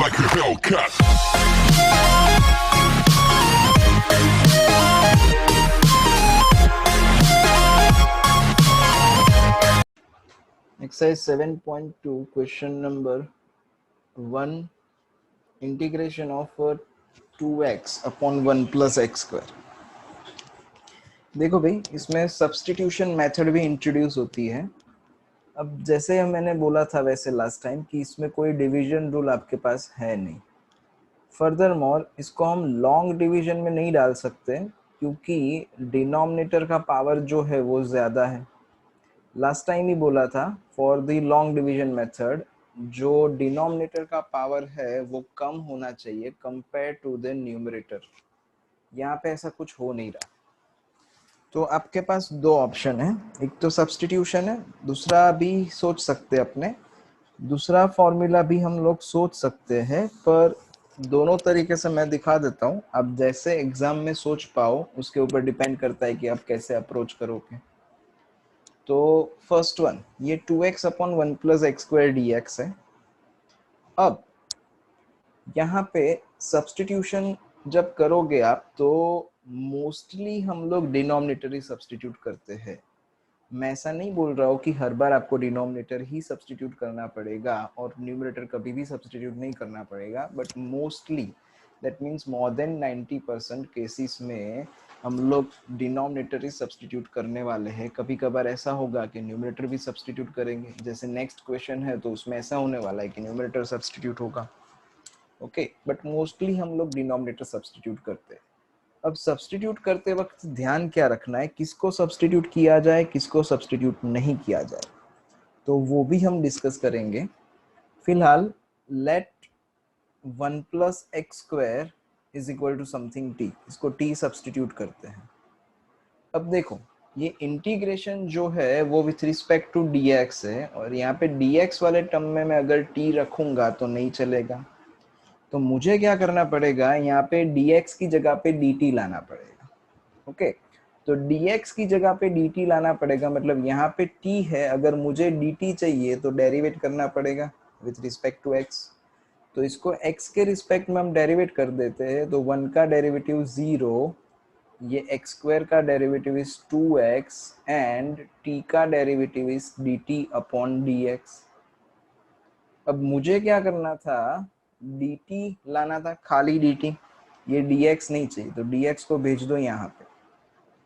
like a Hellcat. Exercise 7.2, question number 1, integration of 2x upon 1 plus x square. देखो भाई, इसमें substitution method भी introduce होती है. अब जैसे मैंने बोला था वैसे लास्ट टाइम कि इसमें कोई डिवीजन रूल आपके पास है नहीं. फर्दर मोर इसको हम लॉन्ग डिवीजन में नहीं डाल सकते क्योंकि डिनोमिनेटर का पावर जो है वो ज़्यादा है. लास्ट टाइम ही बोला था for the long division method जो डिनोमिनेटर का पावर है वो कम होना चाहिए कंपेयर टू द न्यूमरेटर. यहाँ पे ऐसा कुछ हो नहीं रहा. तो आपके पास दो ऑप्शन है, एक तो सब्स्टिट्यूशन है, दूसरा भी सोच सकते हैं अपने, दूसरा फॉर्मूला भी हम लोग सोच सकते हैं, पर दोनों तरीके से मैं दिखा देता हूँ. आप जैसे एग्जाम में सोच पाओ उसके ऊपर डिपेंड करता है कि आप कैसे अप्रोच करोगे. तो फर्स्ट वन, ये 2x upon 1 plus x square D x है. अब यहाँ पे सब्स्टिट्यूशन जब करोगे आप तो मोस्टली हम लोग डिनोमिनेटर ही सब्स्टिट्यूट करते हैं. मैं ऐसा नहीं बोल रहा हूँ कि हर बार आपको डिनोमिनेटर ही सब्स्टिट्यूट करना पड़ेगा और न्यूमरेटर कभी भी सब्स्टिट्यूट नहीं करना पड़ेगा, but mostly that means more than 90% cases में हम लोग डिनोमिनेटर ही सब्स्टिट्यूट करने वाले हैं. कभी कभार ऐसा होगा कि न्यूमरेटर भी सब्स्टिट्यूट करेंगे, जैसे नेक्स्ट क्वेश्चन है तो उसमें ऐसा होने वाला है कि न्यूमरेटर सब्स्टिट्यूट होगा. ओके, बट मोस्टली हम लोग डिनोमिनेटर सब्स्टिट्यूट करते हैं. अब सब्स्टिट्यूट करते वक्त ध्यान क्या रखना है, किसको सब्स्टिट्यूट किया जाए, किसको सब्स्टिट्यूट नहीं किया जाए, तो वो भी हम डिस्कस करेंगे. फिलहाल let 1 plus x square is equal to something t, इसको टी सब्स्टिट्यूट करते हैं. अब देखो, ये इंटीग्रेशन जो है वो विथ रिस्पेक्ट टू dx है, और यहाँ पे dx वाले टर्म में मैं अगर t रखूंगा तो नहीं चलेगा. तो मुझे क्या करना पड़ेगा, यहाँ पे dx की जगह पे dt लाना पड़ेगा. ओके, तो dx की जगह पे dt लाना पड़ेगा, मतलब यहाँ पे t है, अगर मुझे dt चाहिए तो डेरिवेट करना पड़ेगा विथ रिस्पेक्ट टू x. तो इसको x के रिस्पेक्ट में हम डेरिवेट कर देते हैं, तो 1 का डेरिवेटिव 0, ये x स्क्वायर का derivative is 2x and t का derivative is dt upon dx. अब मुझे क्या करना था, dt लाना था, खाली dt, ये dx नहीं चाहिए, तो dx को भेज दो यहाँ पे.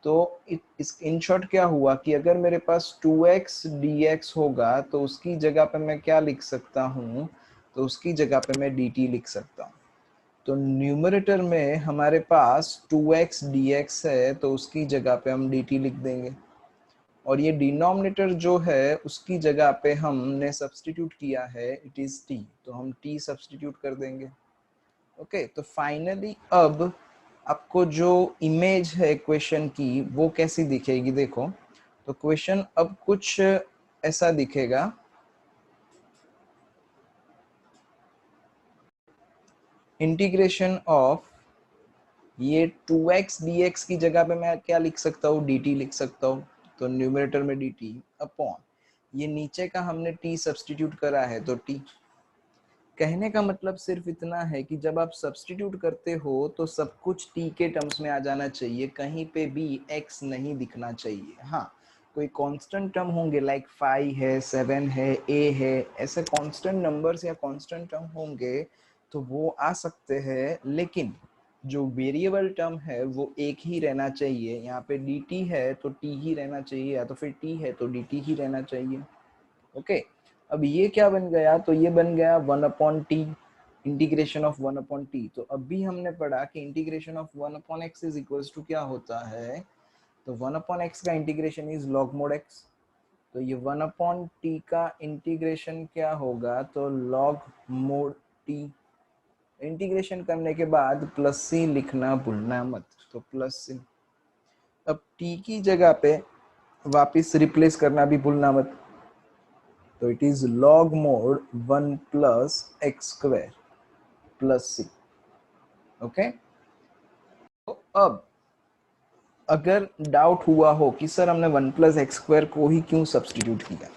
तो इस इन शॉर्ट क्या हुआ कि अगर मेरे पास 2x dx होगा तो उसकी जगह पे मैं क्या लिख सकता हूँ, तो उसकी जगह पे मैं dt लिख सकता हूँ. तो न्यूमरेटर में हमारे पास 2x dx है, तो उसकी जगह पे हम dt लिख देंगे, और ये डिनोमिनेटर जो है उसकी जगह पे हमने सब्स्टिट्यूट किया है, इट इज t, तो हम t सब्स्टिट्यूट कर देंगे. ओके, तो फाइनली अब आपको जो इमेज है क्वेश्चन की वो कैसी दिखेगी, देखो. तो क्वेश्चन अब कुछ ऐसा दिखेगा. इंटीग्रेशन ऑफ ये 2x dx की जगह पे मैं क्या लिख सकता हूँ, dt लिख सकता हूँ. तो न्यूमरेटर में dt अपॉन ये नीचे का हमने t सब्स्टिट्यूट करा है तो t. कहने का मतलब सिर्फ इतना है कि जब आप सब्स्टिट्यूट करते हो तो सब कुछ t के टर्म्स में आ जाना चाहिए, कहीं पे भी x नहीं दिखना चाहिए. हाँ, कोई कांस्टेंट टर्म होंगे लाइक 5 है, 7 है, a है, ऐसे कांस्टेंट नंबर्स या कांस्टेंट टर्म होंगे तो वो आ सकते हैं, लेकिन जो वेरिएबल टर्म है वो एक ही रहना चाहिए. यहाँ पे dt है तो t ही रहना चाहिए, या तो फिर t है तो dt ही रहना चाहिए. ओके, अब ये क्या बन गया, तो ये बन गया 1 upon t, integration of 1 upon t. तो अभी हमने पढ़ा कि integration of 1 upon x is equals to क्या होता है, तो 1 अपॉन एक्स का integration is log mod x. तो ये 1 अपॉन टी का इंटीग्रेशन क्या होगा, तो लॉग मोड टी. इंटीग्रेशन करने के बाद प्लस सी लिखना भूलना मत, तो प्लस सी. अब टी की जगह पे वापिस रिप्लेस करना भी भूलना मत, तो it is log mod 1 plus x square plus c. Okay, तो अब अगर डाउट हुआ हो कि सर हमने 1 प्लस एक्स स्क्वायर को ही क्यों सब्स्टिट्यूट किया,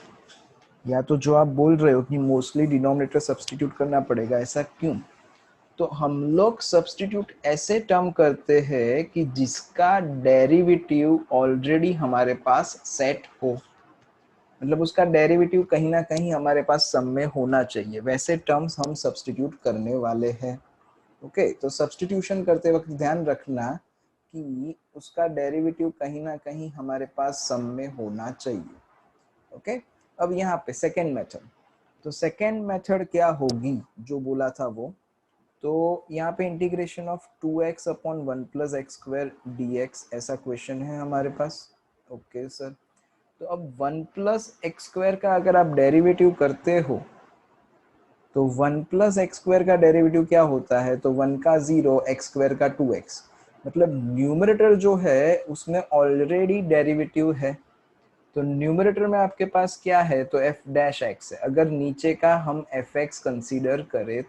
या तो जो आप बोल रहे हो कि मोस्टली डिनोमिनेटर सब्स्टिट्यूट करना पड़ेगा, ऐसा क्यों, तो हम लोग सब्स्टिट्यूट ऐसे टर्म करते हैं कि जिसका डेरिवेटिव ऑलरेडी हमारे पास सेट हो, मतलब उसका डेरिवेटिव कहीं ना कहीं हमारे पास सम में होना चाहिए, वैसे टर्म्स हम सब्स्टिट्यूट करने वाले हैं। ओके, तो सब्स्टिट्यूशन करते वक्त ध्यान रखना कि उसका डेरिवेटिव कहीं ना कहीं हमारे पास सम में होना चाहिए। ओके, अब यहाँ पे सेकेंड मेथड, तो सेकेंड मेथड क्या होगी जो बोला था वो, तो यहाँ पे integration of 2x upon 1 plus x square dx ऐसा क्वेश्चन है हमारे पास। ओके सर, तो अब 1 प्लस एक्स स्क्वायर का अगर आप डेरिवेटिव करते हो तो 1 प्लस एक्स स्क्वायर का डेरिवेटिव क्या होता है, तो 1 का 0, एक्स स्क्वायर का 2x, मतलब न्यूमरेटर जो है उसमें ऑलरेडी डेरिवेटिव है। तो न्यूमरेटर में आपके पास क्या है, तो f डैश x है। अगर नीचे का हम fx कंसीडर करें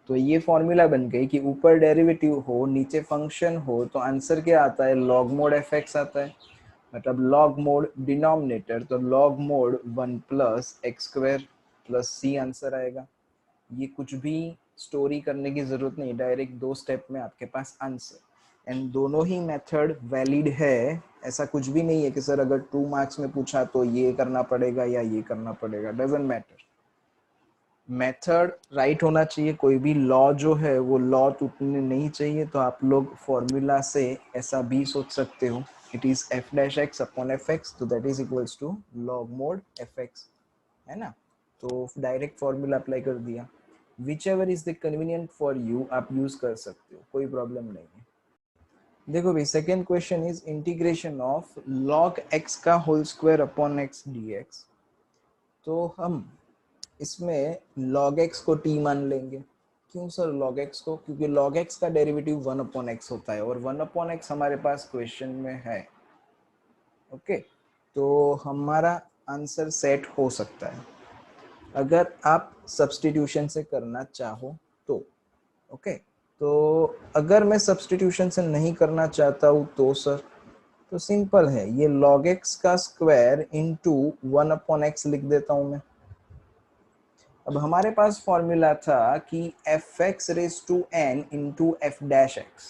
तो ये फॉर्मूला बन गई कि ऊपर डेरिवेटिव हो नीचे फंक्शन हो, तो आंसर क्या आता है, लॉग मोड fx आता है, मतलब लॉग मोड डिनोमिनेटर, तो log mod 1 plus x square plus सी आंसर आएगा। ये कुछ भी स्टोरी करने की जरूरत नहीं, डायरेक्ट 2 स्टेप में आपके पास आंसर, एंड दोनों ही मेथड वैलिड है। ऐसा कुछ भी नहीं है कि सर अगर 2 मार्क्स में पूछा तो ये करना पड़ेगा या ये करना पड़ेगा, डजंट मैटर, मेथड राइट होना चाहिए। कोई भी लॉ जो है वो लॉ टूटने नहीं चाहिए। तो आप लोग फॉर्मूला से ऐसा भी सोच सकते हो, it is f dash x upon F X, तो that is equals to log mod F X, है ना। तो डायरेक्ट फॉर्मूला अप्लाई कर दिया, whichever is the convenient for you आप यूज कर सकते हो, कोई प्रॉब्लम नहीं है। देखो भाई, second question is integration of log x का whole square upon x dx। तो हम इसमें log x को t मान लेंगे। क्यों सर log x को, क्योंकि log x का डेरिवेटिव 1 अपॉन x होता है और 1 अपॉन x हमारे पास क्वेश्चन में है। ओके, तो हमारा आंसर सेट हो सकता है अगर आप सब्स्टिट्यूशन से करना चाहो तो। ओके, तो अगर मैं सब्स्टिट्यूशन से नहीं करना चाहता हूँ तो सर, तो सिंपल है, ये log x का स्क्वायर इंटू 1 अपॉन x लिख देता हूँ मैं। अब हमारे पास फॉर्मूला था कि f x raise to n into f dash x,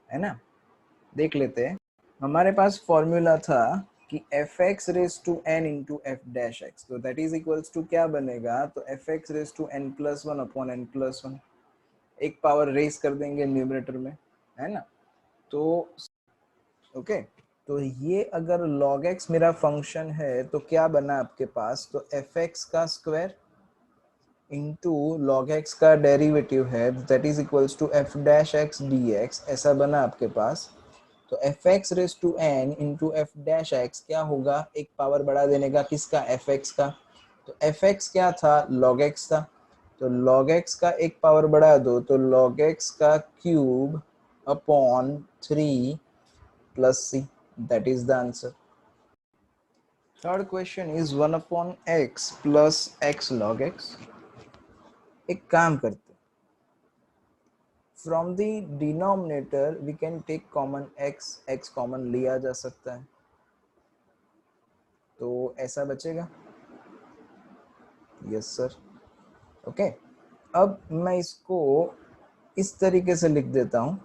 है ना। देख लेते हैं, हमारे पास फॉर्मूला था कि f x raise to n into f dash x, तो दैट इज इक्वल्स टू क्या बनेगा, तो f x raise to n plus 1 upon n plus 1, एक पावर रेज कर देंगे न्यूमरेटर में, है ना। तो ओके, तो ये अगर log x मेरा फंक्शन है तो क्या बना आपके पास, तो एफ एक्स का स्क्वायर इंटू log x का डेरिवेटिव है, that is equals to f dash x d x, ऐसा बना आपके पास। तो f x raise to n into f dash x क्या होगा, एक पावर बढ़ा देने का, किसका, एफ एक्स का। तो एफ एक्स क्या था, log x था, तो log x का एक पावर बढ़ा दो तो log x का cube upon 3 plus C, that is the answer. Third question is 1 upon x plus x log x। एक काम करते, from the denominator we can take common x common लिया जा सकता है, तो ऐसा बचेगा, यस सर। ओके, अब मैं इसको इस तरीके से लिख देता हूँ,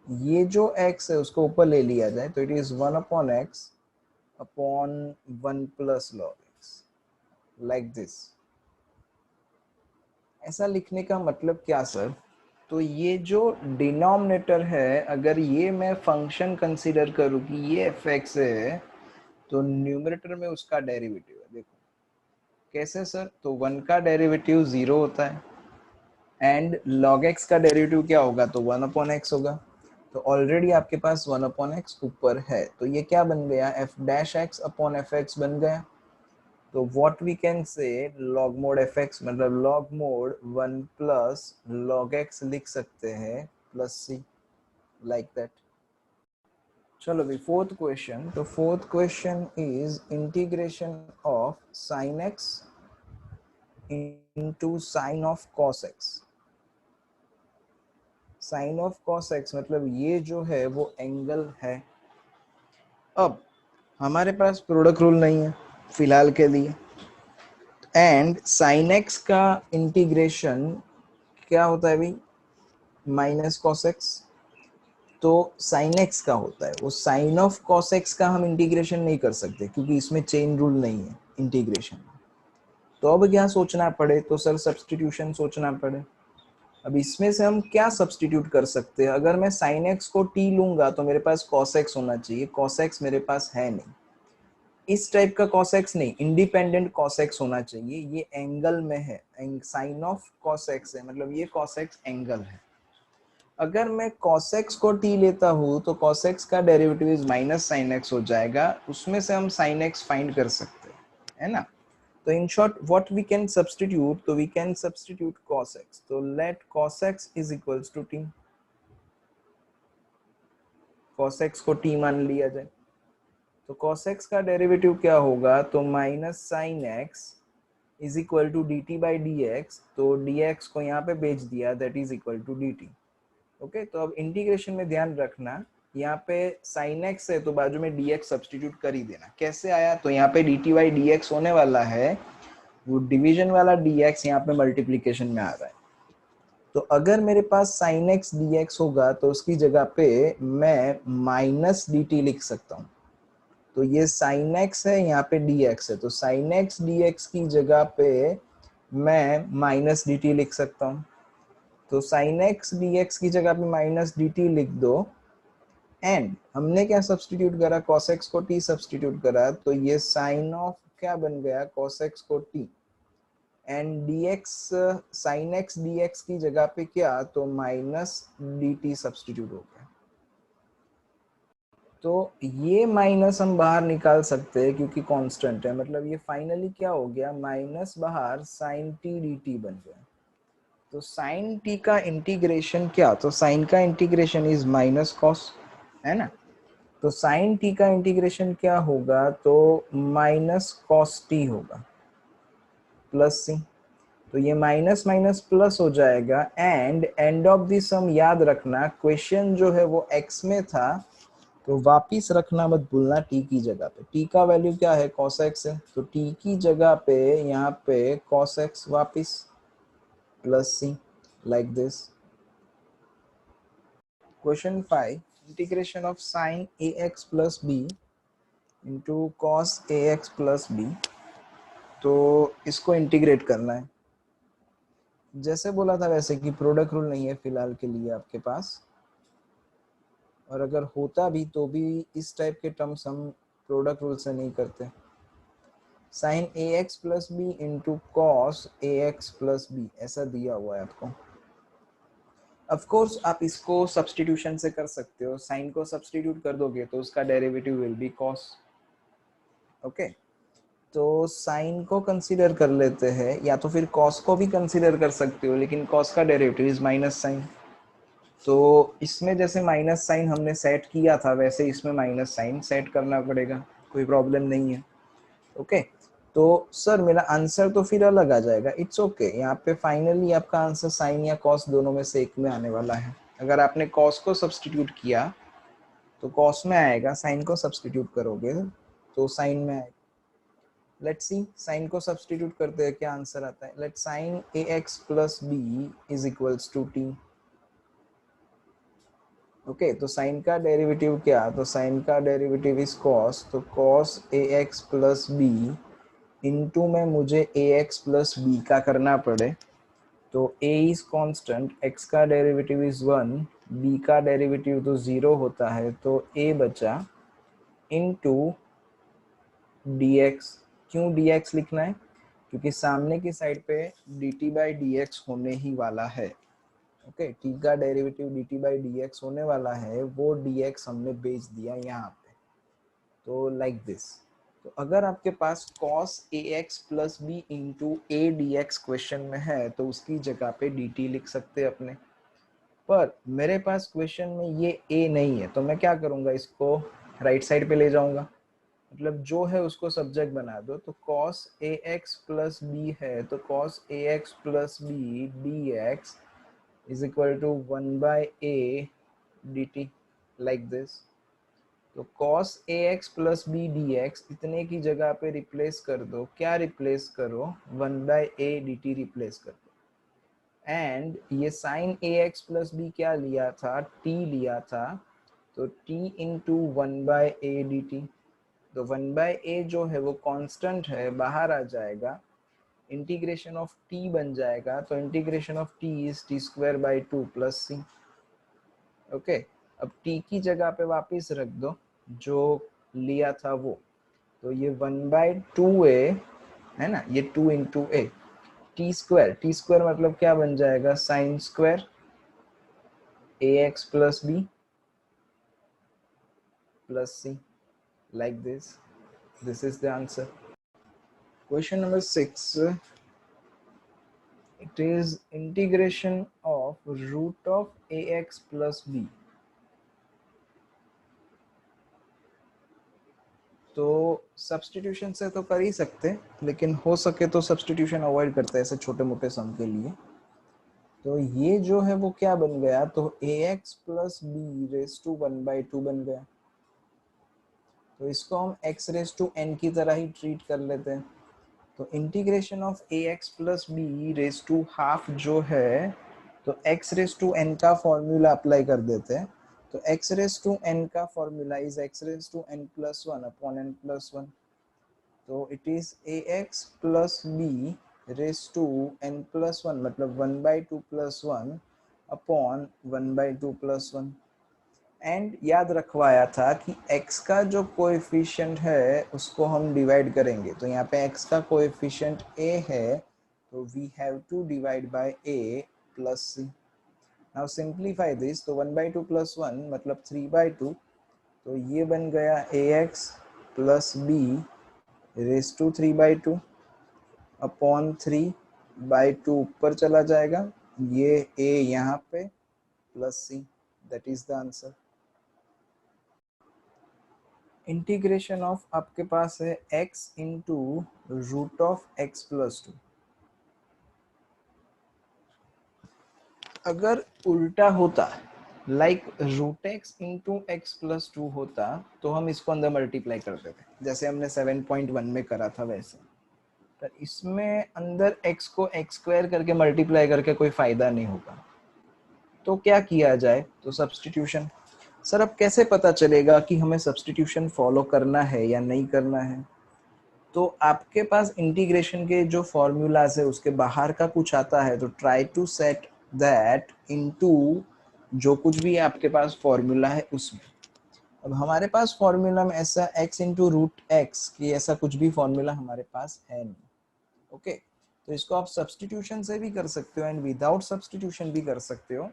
ये जो x है उसको ऊपर ले लिया जाए तो it is 1 upon x upon 1 plus log x, like this. ऐसा लिखने का मतलब क्या सर, तो ये जो डिनोमिनेटर है अगर ये मैं फंक्शन कंसीडर करूँ कि ये एफ एक्स है, तो न्यूमरेटर में उसका डेरिवेटिव है। देखो कैसे सर, तो 1 का डेरिवेटिव 0 होता है एंड log x का डेरिवेटिव क्या होगा, तो 1 अपॉन x होगा। तो ऑलरेडी आपके पास 1 अपॉन x ऊपर है, तो ये क्या बन गया, f dash x upon F x बन गया। तो what we can say, log mod F x मतलब log mod 1 plus log x लिख सकते हैं प्लस सी, लाइक दैट। चलो भाई फोर्थ क्वेश्चन, तो fourth question is integration of sine x into sine of cos x। Sine of cos x मतलब ये जो है वो एंगल है। अब हमारे पास प्रोडक्ट रूल नहीं है फिलहाल के लिए, एंड साइन x का इंटीग्रेशन क्या होता है भाई, माइनस कॉस एक्स, तो साइन एक्स का होता है वो साइन ऑफ कॉस एक्स का हम इंटीग्रेशन नहीं कर सकते क्योंकि इसमें चेन रूल नहीं है इंटीग्रेशन। तो अब क्या सोचना पड़े, तो सर सब्सटीट्यूशन सोचना पड़े। अब इसमें से हम क्या सब्सटीट्यूट कर सकते हैं, अगर मैं साइन एक्स को टी लूंगा तो मेरे पास कॉस एक्स होना चाहिए, कॉस एक्स मेरे पास है नहीं, इस टाइप का cos x नहीं, इंडिपेंडेंट cos x होना चाहिए, ये एंगल में है, साइन ऑफ cos x है, मतलब ये cos x एंगल है। अगर मैं cos x को t लेता हूँ तो cos x का derivative is minus sine x हो जाएगा, उसमें से हम साइन x फाइंड कर सकते हैं, है ना। तो in short what we can substitute, तो we can substitute cos x, तो let cos x is equals to t, cos x को t मान लिया जाए, तो cos x का डेरिवेटिव क्या होगा, तो minus sine x is equal to d t by d x, तो डी एक्स को यहाँ पे बेच दिया, that is equal to d t. Okay, तो अब इंटीग्रेशन में ध्यान रखना, यहाँ पे साइन एक्स है तो बाजू में डी एक्स सब्सटीट्यूट कर ही देना। कैसे आया, तो यहाँ पे D t by d x होने वाला है, वो डिवीजन वाला डी एक्स यहाँ पे मल्टीप्लीकेशन में आ रहा है। तो अगर मेरे पास साइन एक्स डी एक्स होगा तो उसकी जगह पे मैं माइनस डी टी लिख सकता हूँ। तो ये साइन एक्स है, यहाँ पे डी एक्स है, तो साइन एक्स डी एक्स की जगह पे मैं माइनस डी टी लिख सकता हूँ। तो साइन एक्स डी एक्स की जगह पे माइनस डी टी लिख दो, एंड हमने क्या सब्सटीट्यूट करा, cos x को t सब्सटीट्यूट करा, तो ये साइन ऑफ क्या बन गया, cos x को t, and dx sine x dx की जगह पे क्या, तो माइनस डी टी सब्सटीट्यूट हो गया। तो ये माइनस हम बाहर निकाल सकते हैं क्योंकि कांस्टेंट है, मतलब ये फाइनली क्या हो गया, माइनस बाहर साइन टी डी टी बन गया। तो साइन टी का इंटीग्रेशन क्या, तो साइन का इंटीग्रेशन इज माइनस कॉस, है ना। तो साइन टी का इंटीग्रेशन क्या होगा, तो माइनस कॉस टी होगा प्लस सी, तो ये माइनस माइनस प्लस हो जाएगा, एंड एंड ऑफ द सम याद रखना, क्वेश्चन जो है वो एक्स में था, तो वापिस रखना मत भूलना t की जगह पे, t का वैल्यू क्या है, cos x है, तो t की जगह पे यहाँ पे cos x वापिस plus c, like this. Question 5, integration of sign ax plus b into cos ax plus b, तो इसको इंटीग्रेट करना है। जैसे बोला था वैसे कि प्रोडक्ट रूल नहीं है फिलहाल के लिए आपके पास, और अगर होता भी तो भी इस टाइप के टर्म्स हम प्रोडक्ट रूल से नहीं करते। साइन ए x plus B into cos ए एक्स प्लस बी, ऐसा दिया हुआ है आपको। ऑफ कोर्स आप इसको सब्सटीट्यूशन से कर सकते हो, साइन को सब्सटीट्यूट कर दोगे तो उसका derivative will be cos. Okay, तो साइन को कंसीडर कर लेते हैं, या तो फिर कॉस को भी कंसीडर कर सकते हो, लेकिन कॉस का डेरिवेटिव इज माइनस साइन, तो इसमें जैसे माइनस साइन हमने सेट किया था वैसे इसमें माइनस साइन सेट करना पड़ेगा, कोई प्रॉब्लम नहीं है। ओके, तो सर मेरा आंसर तो फिर अलग आ जाएगा, इट्स ओके, यहाँ पे फाइनली आपका आंसर साइन या कॉस दोनों में से एक में आने वाला है। अगर आपने कॉस को सब्सटीट्यूट किया तो कॉस में आएगा, साइन को सब्सटीट्यूट करोगे तो साइन में आएगा। लेट्स सी, साइन को सब्सटीट्यूट करते हैं क्या आंसर आता है, let sine A x plus b is equals to t. Okay, तो साइन का डेरिवेटिव क्या, तो साइन का डेरिवेटिव इज कॉस, तो कॉस ए एक्स प्लस बी इनटू में मुझे ए एक्स प्लस बी का करना पड़े, तो a इज कांस्टेंट, x का डेरिवेटिव इज 1, b का डेरिवेटिव तो 0 होता है, तो a बचा इनटू dx। क्यों dx लिखना है, क्योंकि सामने की साइड पे dt बाई dx होने ही वाला है। ओके, t का डेरिवेटिव dt बाई dx होने वाला है, वो dx हमने बेच दिया यहाँ पे, तो लाइक दिस। तो अगर आपके पास cos ax plus B into a d x question में है तो उसकी जगह पे dt लिख सकते हैं अपने, पर मेरे पास क्वेश्चन में ये a नहीं है, तो मैं क्या करूँगा, इसको राइट साइड पे ले जाऊँगा, मतलब जो है उसको सब्जेक्ट बना दो, तो cos ax प्लस बी है, तो cos ax plus b d x is equal to 1 by a d t, like this. तो cos ax plus b d x इतने की जगह पे रिप्लेस कर दो, क्या रिप्लेस करो, 1 by a d T replace कर दो। एंड ये साइन ए एक्स प्लस बी क्या लिया था, t लिया था, तो t into one by A d t. तो वन बाय ए जो है वो कांस्टेंट है, बाहर आ जाएगा, इंटीग्रेशन ऑफ t बन जाएगा, तो integration of t is t square by two plus c. Okay, अब t की जगह पे वापस रख दो जो लिया था वो, तो ये वन बाई टू ए है ना, ये two into a, t square मतलब क्या बन जाएगा, sine square a x plus b plus c, like this is the answer. Question number 6, it is integration of root of ax plus b। तो substitution से तो कर ही सकते, लेकिन हो सके तो सब्स्टिट्यूशन अवॉइड करते हैं ऐसे छोटे मोटे सम के लिए। तो ये जो है वो क्या बन गया, तो ax plus B raise to one by two बन गया। तो इसको हम x रेस टू n की तरह ही ट्रीट कर लेते हैं। तो integration of A x plus B raise to half जो है, तो x रेस टू n का फॉर्मूला अप्लाई कर देते हैं। तो x रेस टू n का formula is x raise to n plus one upon n plus one. तो it is A x plus B raise to n plus one, मतलब one by two plus one upon one by two plus one. And याद रखवाया था कि x का जो coefficient है उसको हम डिवाइड करेंगे, तो यहाँ पे x का कोएफिशिएंट a है, तो we have to divide by a plus c। Now simplify this, तो one by two plus one मतलब थ्री बाई टू, तो ये बन गया ax plus B raise to three by two upon three by two ऊपर चला जाएगा, ये a यहाँ पे plus c, that is the answer. Integration of आपके पास है x into root of X plus two. अगर उल्टा होता, like root x into x plus two होता, तो हम इसको अंदर मल्टीप्लाई करते थे जैसे हमने 7.1 में करा था वैसे। पर इसमें अंदर x को एक्स स्क्वायर करके मल्टीप्लाई करके कोई फायदा नहीं होगा। तो क्या किया जाए, तो सब्स्टिट्यूशन। सर अब कैसे पता चलेगा कि हमें सब्स्टिट्यूशन फॉलो करना है या नहीं करना है, तो आपके पास इंटीग्रेशन के जो फॉर्मूलाज है उसके बाहर का कुछ आता है, तो try to set that into जो कुछ भी आपके पास फॉर्मूला है उसमें। अब हमारे पास फॉर्मूला में ऐसा x इंटू रूट एक्स की ऐसा कुछ भी फॉर्मूला हमारे पास है नहीं। ओके, तो इसको आप सब्स्टिट्यूशन से भी कर सकते हो एंड विदाउट सब्स्टिट्यूशन भी कर सकते हो।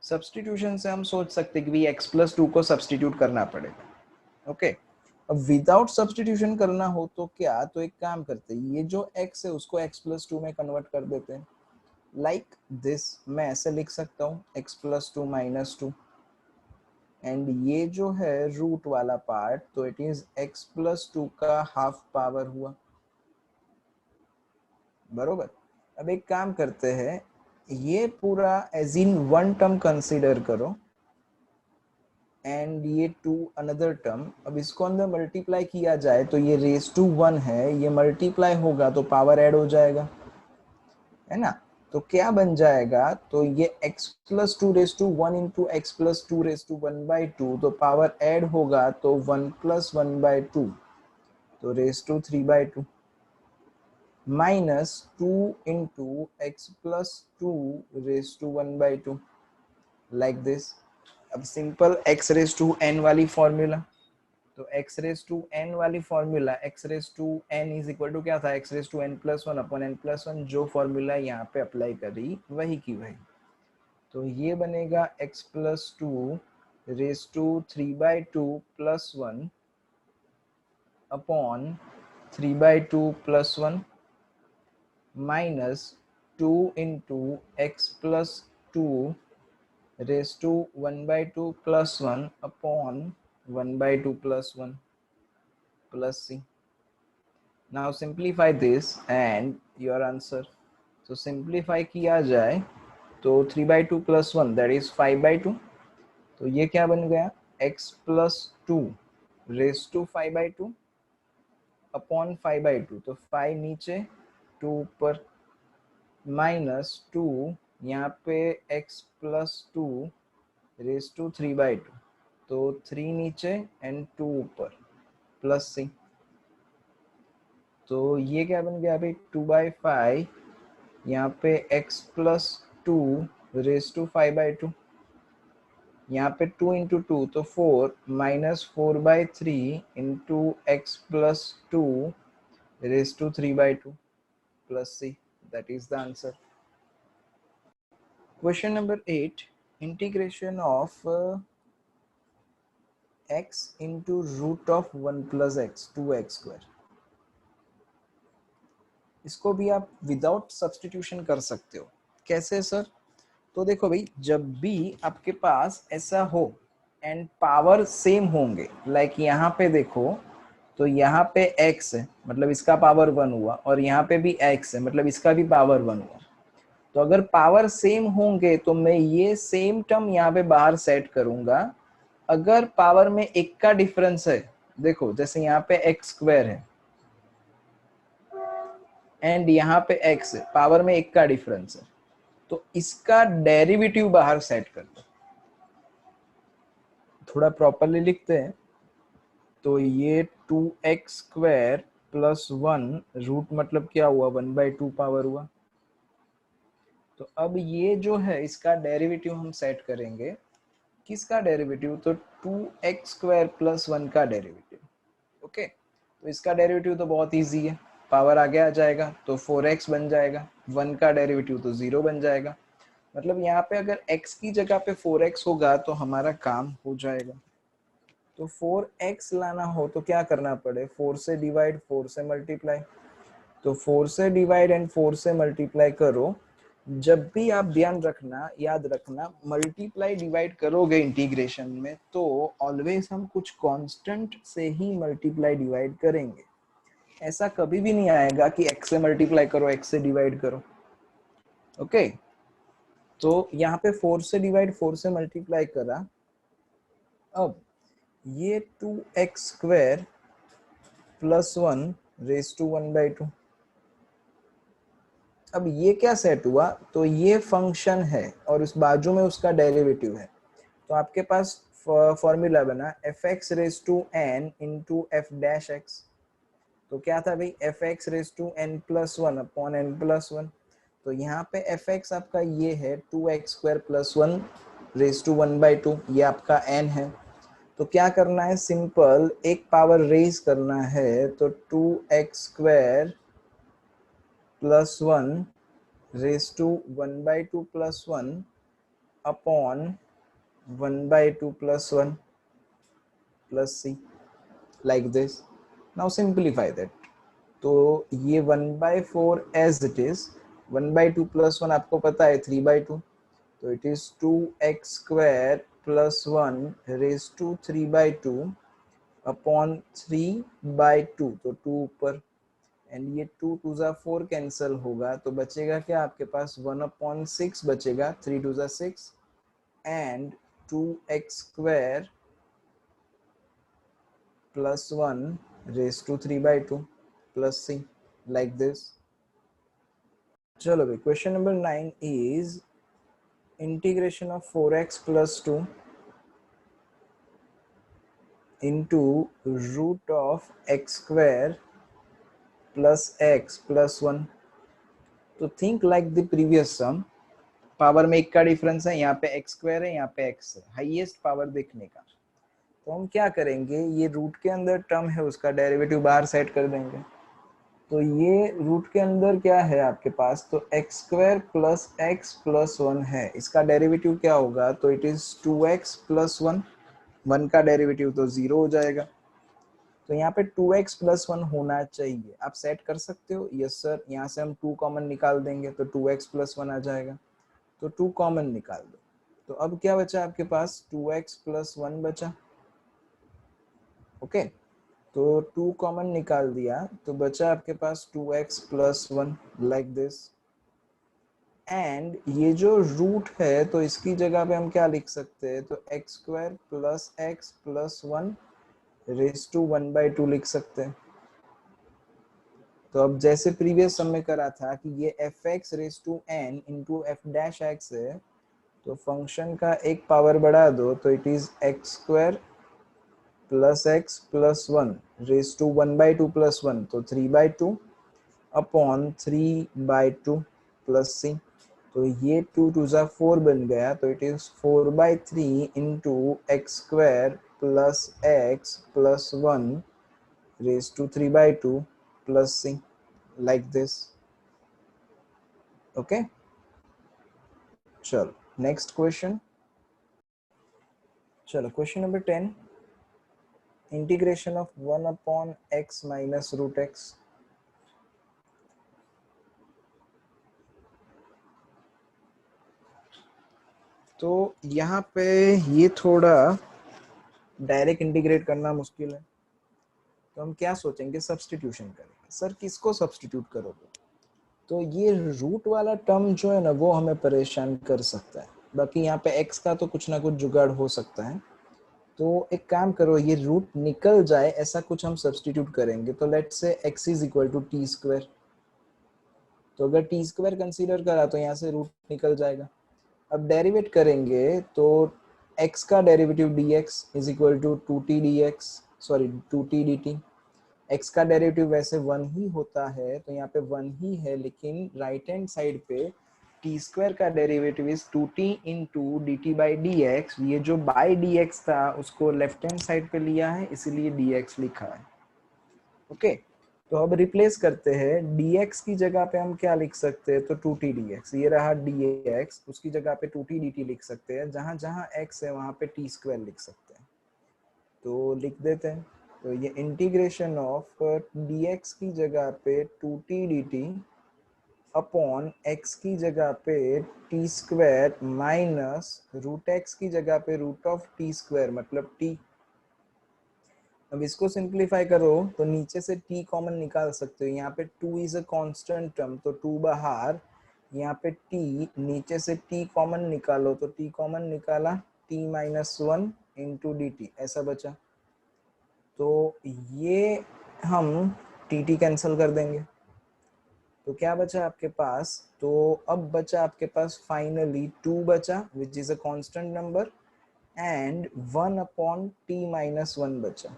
सब्स्टिट्यूशन से हम सोच सकते हैं कि भाई x प्लस टू को सब्स्टिट्यूट करना पड़ेगा। ओके, अब विदाउट सब्स्टिट्यूशन करना हो तो क्या, तो एक काम करते हैं, ये जो x है उसको x प्लस टू में कन्वर्ट कर देते हैं। लाइक दिस, मैं ऐसे लिख सकता हूँ x plus two minus two, and ये जो है रूट वाला पार्ट, तो it is x plus two का हाफ पावर हुआ, बरोबर। अब एक काम करते हैं, ये पूरा as in one term consider करो एंड ये टू अनदर टर्म। अब इसको अंदर मल्टीप्लाई किया जाए तो ये रेस टू वन है, ये मल्टीप्लाई होगा तो पावर ऐड हो जाएगा, है ना। तो क्या बन जाएगा, तो ये x plus two raise to one into x plus two raise to one by two, तो पावर ऐड होगा तो one plus one by two, तो raise to three by two, minus two into x plus two raise to one by two, like this. अब simple x raise to n वाली formula, तो x raise to n वाली formula, x raise to n is equal to क्या था, x raise to n plus one upon n plus one, जो formula यहाँ पे apply करी वही की वही। तो ये बनेगा x plus two raise to three by two plus one upon three by two plus one minus two into x plus two raise to one by two plus one upon one by two plus one plus c. Now simplify this and your answer. So simplify किया जाए तो three by two plus one that is five by two, तो ये क्या बन गया, x plus two raise to five by two upon five by two, तो five नीचे टू ऊपर, माइनस टू यहाँ पे x plus two raise to 3/2, तो 3 नीचे एंड 2 ऊपर प्लस सी, तो ये क्या बन गया अभी 2/5, यहाँ पे x plus two raise to 5/2, यहाँ पे 2 इंटू टू तो 4 minus 4/3 into x plus two raise to 3/2 plus C, that is the answer. Question number 8, integration of x into root of 1 plus x 2x square. इसको भी आप without substitution कर सकते हो. कैसे सर? तो देखो भाई, जब भी आपके पास ऐसा हो एंड पावर सेम होंगे, लाइक यहाँ पे देखो तो यहाँ पे x है मतलब इसका पावर 1 हुआ, और यहाँ पे भी x है मतलब इसका भी पावर 1 हुआ. तो अगर पावर सेम होंगे तो मैं ये सेम टर्म यहाँ पे बाहर सेट करूंगा. अगर पावर में एक का डिफरेंस है, देखो जैसे यहाँ पे एक्स स्क्वायर है एंड यहाँ पे एक्स है, पावर में एक का डिफरेंस है, तो इसका डेरिवेटिव बाहर सेट कर दो. थोड़ा प्रॉपरली लिखते हैं. तो ये 2x स्क्वायर प्लस 1 रूट मतलब क्या हुआ 1/2 पावर हुआ. तो अब ये जो है इसका डेरिवेटिव हम सेट करेंगे. किसका डेरिवेटिव? तो 2x स्क्वायर प्लस 1 का डेरिवेटिव. ओके, तो इसका डेरिवेटिव तो बहुत इजी है, पावर आगे आ जाएगा तो 4x बन जाएगा, 1 का डेरिवेटिव तो 0 बन जाएगा. मतलब यहाँ पे अगर x की जगह पे 4x होगा तो हमारा काम हो जाएगा. तो 4x लाना हो तो क्या करना पड़े? 4 से डिवाइड, 4 से मल्टीप्लाई. तो 4 से डिवाइड एंड 4 से मल्टीप्लाई करो. जब भी आप ध्यान रखना, याद रखना, मल्टीप्लाई डिवाइड करोगे इंटीग्रेशन में तो ऑलवेज हम कुछ कांस्टेंट से ही मल्टीप्लाई डिवाइड करेंगे. ऐसा कभी भी नहीं आएगा कि x से मल्टीप्लाई करो, x से डिवाइड करो. ओके, तो यहाँ पे 4 से डिवाइड 4 से मल्टीप्लाई करा. अब ये 2x square plus 1 raise to 1/2. अब ये क्या सेट हुआ? तो ये फंक्शन है और उस बाजू में उसका डेरिवेटिव है. तो आपके पास फॉर्मूला बना fx raise to n into f dash x. तो क्या था भाई? fx raise to n plus 1 upon n plus 1. तो यहाँ पे fx आपका ये है 2x square plus 1 raise to 1/2, ये आपका n है. तो क्या करना है? सिंपल एक पावर रेज करना है, तो 2x square plus 1 raise to 1/2 plus 1 upon 1/2 plus 1 plus c, like this. Now simplify that. तो ये 1/4 as it is, 1/2 प्लस 1 आपको पता है 3/2, तो it is 2x square plus 1 raise to 3/2 upon 3/2, तो 2 ऊपर एंड ये 2 2 जा 4 कैंसिल होगा, तो बचेगा क्या आपके पास? 1/6 बचेगा, 3 2 जा 6 and 2x square plus 1 raise to 3/2 plus c, like this. चलो भाई, question number 9 is integration of 4x plus 2 into root of x square plus x plus 1. तो think like the previous sum. Power में एक का difference है, यहाँ पे x square है, यहाँ पे x है, हाईएस्ट पावर देखने का. तो हम क्या करेंगे? ये रूट के अंदर टर्म है उसका डेरिवेटिव बाहर सेट कर देंगे. तो ये रूट के अंदर क्या है आपके पास? तो x square plus x plus 1 है, इसका डेरिवेटिव क्या होगा? तो इट इज 2x प्लस 1, 1 का डेरिवेटिव तो 0 हो जाएगा. तो यहाँ पे 2x प्लस 1 होना चाहिए. आप सेट कर सकते हो? Yes sir. यहाँ से हम 2 कॉमन निकाल देंगे तो 2x प्लस 1 आ जाएगा. तो 2 कॉमन निकाल दो. तो अब क्या बचा आपके पास? 2x प्लस 1 बचा. ओके, तो 2 कॉमन निकाल दिया तो बचा आपके पास 2x plus 1, like this. And ये जो रूट है तो इसकी जगह पे हम क्या लिख सकते हैं? तो x square plus x plus 1 raise to 1/2 लिख सकते हैं. तो अब जैसे प्रीवियस सम में करा था कि ये f x raise to n into f dash x है, तो फंक्शन का एक पावर बढ़ा दो तो it is x square plus x plus one raise to 1/2 plus one, तो 3/2 अपॉन 3/2 प्लस सी। तो ये 2 2 जा 4 बन गया, तो it is 4/3 into x square plus x plus one raise to 3/2 plus c, like this. Okay, चलो नेक्स्ट क्वेश्चन। चलो question number 10, integration of 1 upon x minus root x. तो यहाँ पे ये थोड़ा डायरेक्ट इंटीग्रेट करना मुश्किल है, तो हम क्या सोचेंगे, सब्स्टिट्यूशन करेंगे। सर किसको सब्स्टिट्यूट करोगे? तो ये रूट वाला टर्म जो है ना वो हमें परेशान कर सकता है, बाकी यहाँ पे x का तो कुछ ना कुछ जुगाड़ हो सकता है। तो एक काम करो, ये रूट निकल जाए ऐसा कुछ हम सब्स्टिट्यूट करेंगे। तो let's say x is equal to t square, तो अगर टी स्क्वायर कंसीडर करा तो यहाँ से रूट निकल जाएगा। अब डेरिवेट करेंगे तो x का derivative dx is equal to 2t dx, sorry 2t dt। x का डेरिवेटिव वैसे 1 ही होता है, तो यहाँ पे 1 ही है, लेकिन राइट हैंड साइड पे टी स्क्वायर का derivative is 2t into d t by d x. ये जो बाई डी एक्स था उसको लेफ्ट हैंड साइड पे लिया है, इसीलिए dx लिखा है। ओके, तो अब रिप्लेस करते हैं। dx की जगह पे हम क्या लिख सकते हैं, तो 2t dx, ये रहा dx, उसकी जगह पे 2t dt लिख सकते हैं। जहां जहां x है वहां पे टी स्क्वायर लिख सकते हैं, तो लिख देते हैं। तो ये इंटीग्रेशन ऑफ dx की जगह पे 2t dt अपॉन x की जगह पे t square minus root x की जगह पे रूट ऑफ टी स्क्वायर मतलब t। अब इसको सिंप्लीफाई करो तो नीचे से t कॉमन निकाल सकते हो। यहाँ पे 2 इज अ कांस्टेंट टर्म, तो 2 बाहर, यहाँ पे t, नीचे से t कॉमन निकालो, तो t कॉमन निकाला, t minus 1 into d T, ऐसा बचा। तो ये हम टी कैंसिल कर देंगे, तो क्या बचा आपके पास, तो अब बचा आपके पास फाइनली 2 बचा which is a constant number, and 1 upon T minus 1 बचा।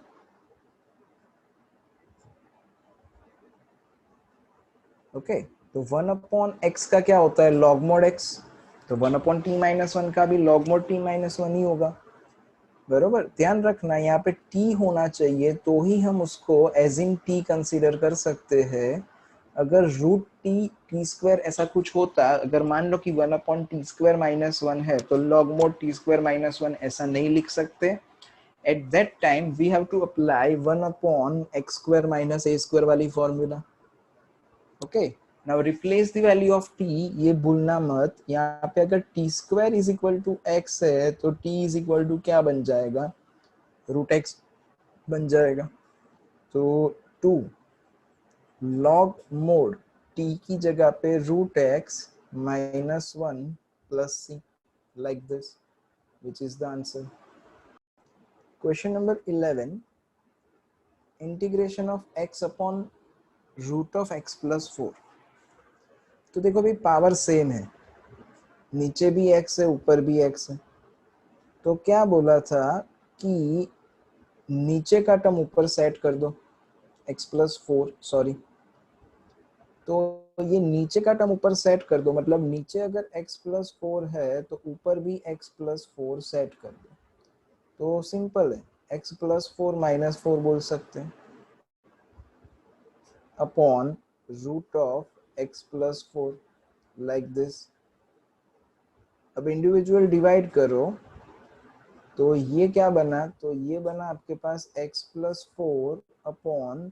ओके, तो 1 अपॉन एक्स का क्या होता है, लॉग मोड एक्स, तो 1 अपॉन टी माइनस 1 का भी लॉग मोड टी माइनस 1 ही होगा। बरोबर, ध्यान रखना यहाँ पे t होना चाहिए तो ही हम उसको एज इन t कंसीडर कर सकते हैं। अगर रूट टी स्क्वायर ऐसा कुछ होता, अगर मान लो कि 1 अपॉन टी स्क्वायर माइनस 1 है, तो log mod T square minus 1 ऐसा नहीं लिख सकते। At that time we have to apply 1 upon X square minus A square वाली formula. Okay, now replace the value of t, ये भूलना मत। यहाँ पे अगर T square is equal to X है तो t इज इक्वल टू क्या बन जाएगा, रूट एक्स बन जाएगा। तो 2 लॉग मोड t की जगह पे root x minus 1 plus c, like this, which is the answer. Question number 11, integration of x upon root of x plus 4। तो देखो भाई पावर सेम है, नीचे भी x है ऊपर भी x है, तो क्या बोला था कि नीचे का टर्म ऊपर सेट कर दो, x प्लस 4, सॉरी, तो ये नीचे का टर्म ऊपर सेट कर दो, मतलब नीचे अगर x प्लस 4 है तो ऊपर भी x प्लस 4 सेट कर दो। तो सिंपल है, x प्लस 4 माइनस 4 बोल सकते हैं upon root of x plus 4, like this. अब इंडिविजुअल डिवाइड करो तो ये क्या बना, तो ये बना आपके पास x plus 4 upon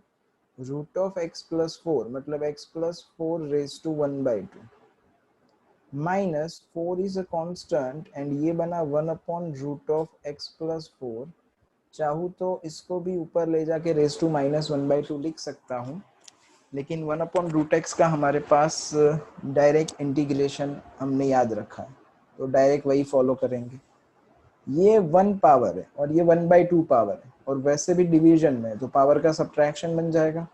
root of x plus 4, मतलब x plus 4 raise to 1/2 minus 4 is a constant, and ये बना 1 upon root of x plus 4। चाहूँ तो इसको भी ऊपर ले जाके रेज टू माइनस 1/2 लिख सकता हूँ, लेकिन 1 अपॉन रूट एक्स का हमारे पास डायरेक्ट इंटीग्रेशन हमने याद रखा है, तो डायरेक्ट वही फॉलो करेंगे। ये 1 पावर है और ये 1/2 पावर है, और वैसे भी डिवीजन में तो पावर का सब्ट्रैक्शन बन जाएगा,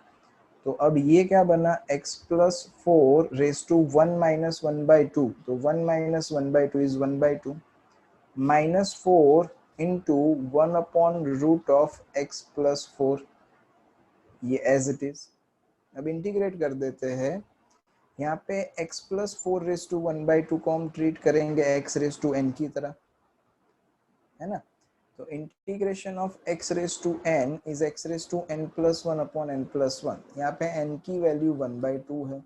तो अब ये क्या बना, x plus 4 raise to 1 minus 1/2, तो 1 minus 1/2 is 1/2 minus 4 into 1 upon root of x plus 4, ये एज इट इज। अब इंटीग्रेट कर देते हैं, यहाँ पे x प्लस 4 रेस टू 1/2 को हम ट्रीट करेंगे x रेस टू n की तरह, है ना। तो integration of x raise to n is x raise to n plus 1 upon n plus 1, यहाँ पे n की वैल्यू 1/2 है,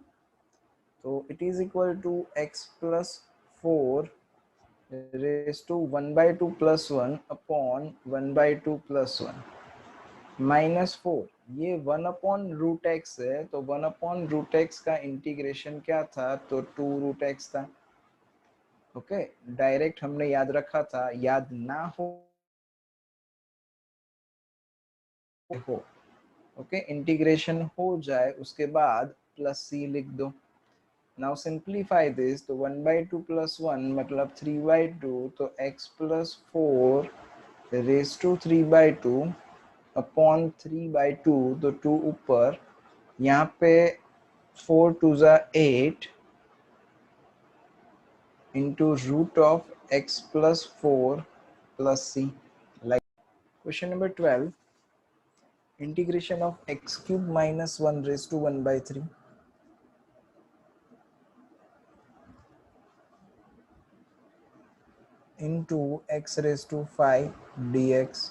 तो it is equal to x plus 4 raise to 1/2 plus 1 upon 1/2 plus 1 minus 4, ये 1 अपॉन रूट एक्स है, तो 1 upon root x का integration क्या था, तो 2 रूट एक्स था। ओके, डायरेक्ट हमने याद रखा था, याद ना हो ओके, इंटीग्रेशन हो जाए उसके बाद प्लस सी लिख दो। नाउ सिंप्लीफाई दिस, तो 1/2 प्लस 1 मतलब 3/2, तो x plus 4 raise to 3/2 upon 3/2, तो 2 ऊपर, यहाँ पे 4 2 जा 8 into root of x plus 4 plus c। Like question number 12, integration of x cube minus 1 raised to 1/3 into x raised to 5 dx।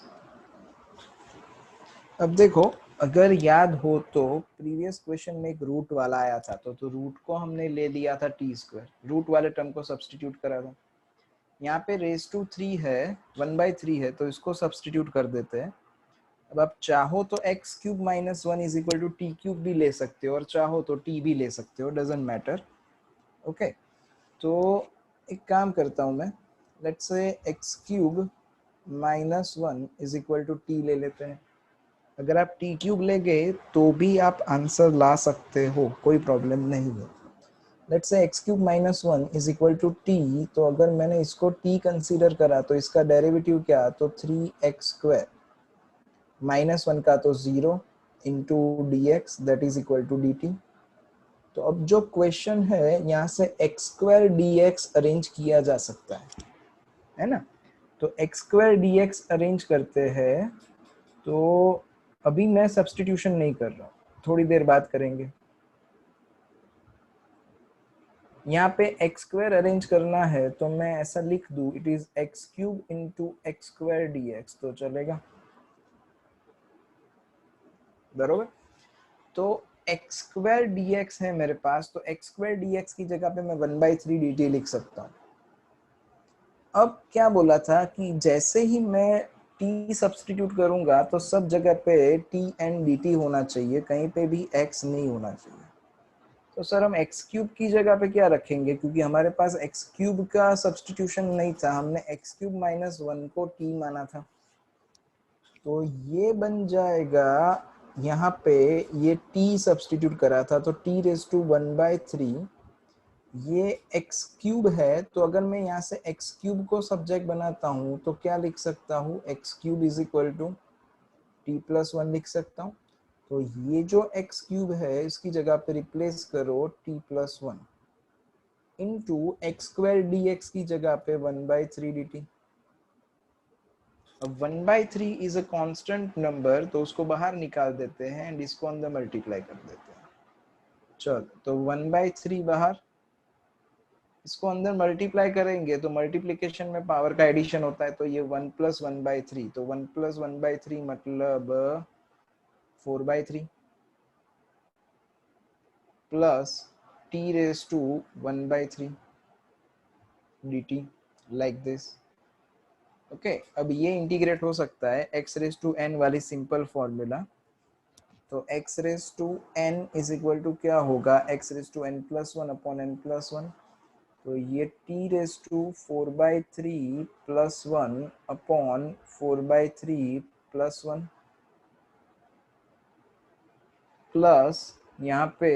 अब देखो, अगर याद हो तो प्रीवियस क्वेश्चन में एक रूट वाला आया था, तो रूट को हमने ले लिया था टी स्क्वायर, रूट वाले टर्म को सब्सटीट्यूट करा था। यहाँ पे रेस टू 3 है, 1/3 है, तो इसको सब्सटीट्यूट कर देते हैं। अब आप चाहो तो x cube minus 1 is equal to t cube भी ले सकते हो, और चाहो तो t भी ले सकते हो, डजेंट मैटर। ओके, तो एक काम करता हूँ मैं, let's say x cube minus 1 is equal to t ले लेते हैं। अगर आप टी क्यूब ले गए तो भी आप आंसर ला सकते हो, कोई प्रॉब्लम नहीं है। Let's say x cube minus 1 is equal to t, तो अगर मैंने इसको t कंसीडर करा तो इसका डेरिवेटिव क्या, तो 3x² माइनस 1 का तो 0 into d x that is equal to d t. तो अब जो क्वेश्चन है, यहाँ से x² dx अरेंज किया जा सकता है ना। तो x² dx अरेंज करते हैं, तो अभी मैं सब्स्टिट्यूशन नहीं कर रहा हूँ, थोड़ी देर बाद करेंगे। यहाँ पे x² अरेंज करना है, तो मैं ऐसा लिख दूं, it is x³ into x² dx, तो चलेगा बरोबर। तो x² dx है मेरे पास, तो x² dx की जगह पे मैं 1/3 dt लिख सकता हूँ। अब क्या बोला था कि जैसे ही मैं t सब्स्टिट्यूट करूंगा तो सब जगह पे t एंड dt होना चाहिए, कहीं पे भी x नहीं होना चाहिए। तो सर हम x³ की जगह पे क्या रखेंगे, क्योंकि हमारे पास x³ का सब्स्टिट्यूशन नहीं था, हमने x³ माइनस 1 को t माना था। तो ये बन जाएगा, यहाँ पे ये t सब्स्टिट्यूट करा था, तो t रेज टू 1/3, ये x³ है, तो अगर मैं यहाँ से x³ को सब्जेक्ट बनाता हूँ तो क्या लिख सकता हूँ, x³ is equal to t plus 1 लिख सकता हूँ। तो ये जो x³ है, इसकी जगह पे रिप्लेस करो t plus 1 into x² dx की जगह पे 1/3 dt। अब 1/3 इज अ कांस्टेंट नंबर, तो उसको बाहर निकाल देते हैं एंड इसको अंदर मल्टीप्लाई कर देते हैं। चलो, तो 1/3 बाहर, इसको अंदर मल्टीप्लाई करेंगे तो मल्टीप्लिकेशन में पावर का एडिशन होता है, तो ये 1 प्लस 1/3, तो 1 प्लस 1/3 मतलब 4/3 plus t raise to 1/3 dt, like this. Okay, अब ये इंटीग्रेट हो सकता है x रेज टू n वाली सिंपल फॉर्मूला। तो x raise to n is equal to क्या होगा, x raise to n plus 1 upon n plus 1, तो ये t raise to 4/3 plus 1 upon 4/3 plus 1 plus यहाँ पे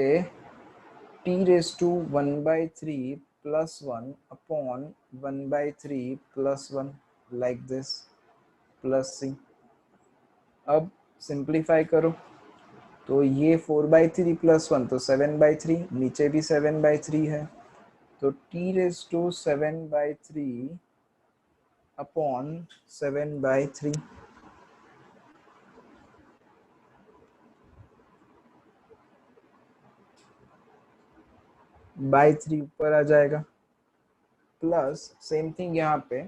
t raise to 1/3 plus 1 upon 1/3 plus 1, like this, plus c। अब simplify करो, तो ये 4/3 प्लस 1 तो 7/3, नीचे भी 7/3 है, तो t raise to 7/3 upon 7/3 by 3 ऊपर आ जाएगा, प्लस सेम थिंग यहाँ पे,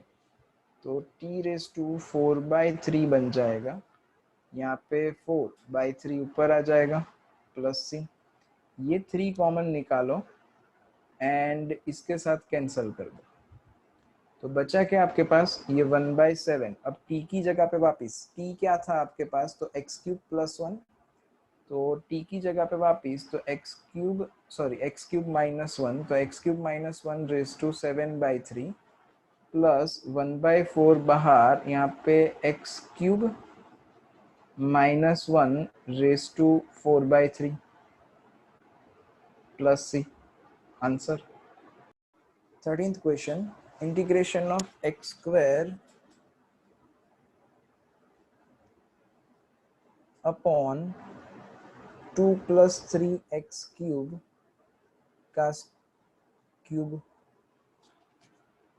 तो t रेज टू 4/3 बन जाएगा, यहाँ पे 4/3 ऊपर आ जाएगा, प्लस c, ये 3 कॉमन निकालो एंड इसके साथ कैंसिल कर दो, तो बचा क्या आपके पास, ये 1/7। अब t की जगह पे वापिस, t क्या था आपके पास, तो x³ प्लस 1, तो t की जगह पे वापिस, तो x³ माइनस 1, तो x³ minus 1 raise to 7/3 plus 1/4 बाहर, यहाँ पे x³ minus 1 raise to 4/3 plus c, answer. 13th question, integration of x² upon 2 plus 3x³ का क्यूब।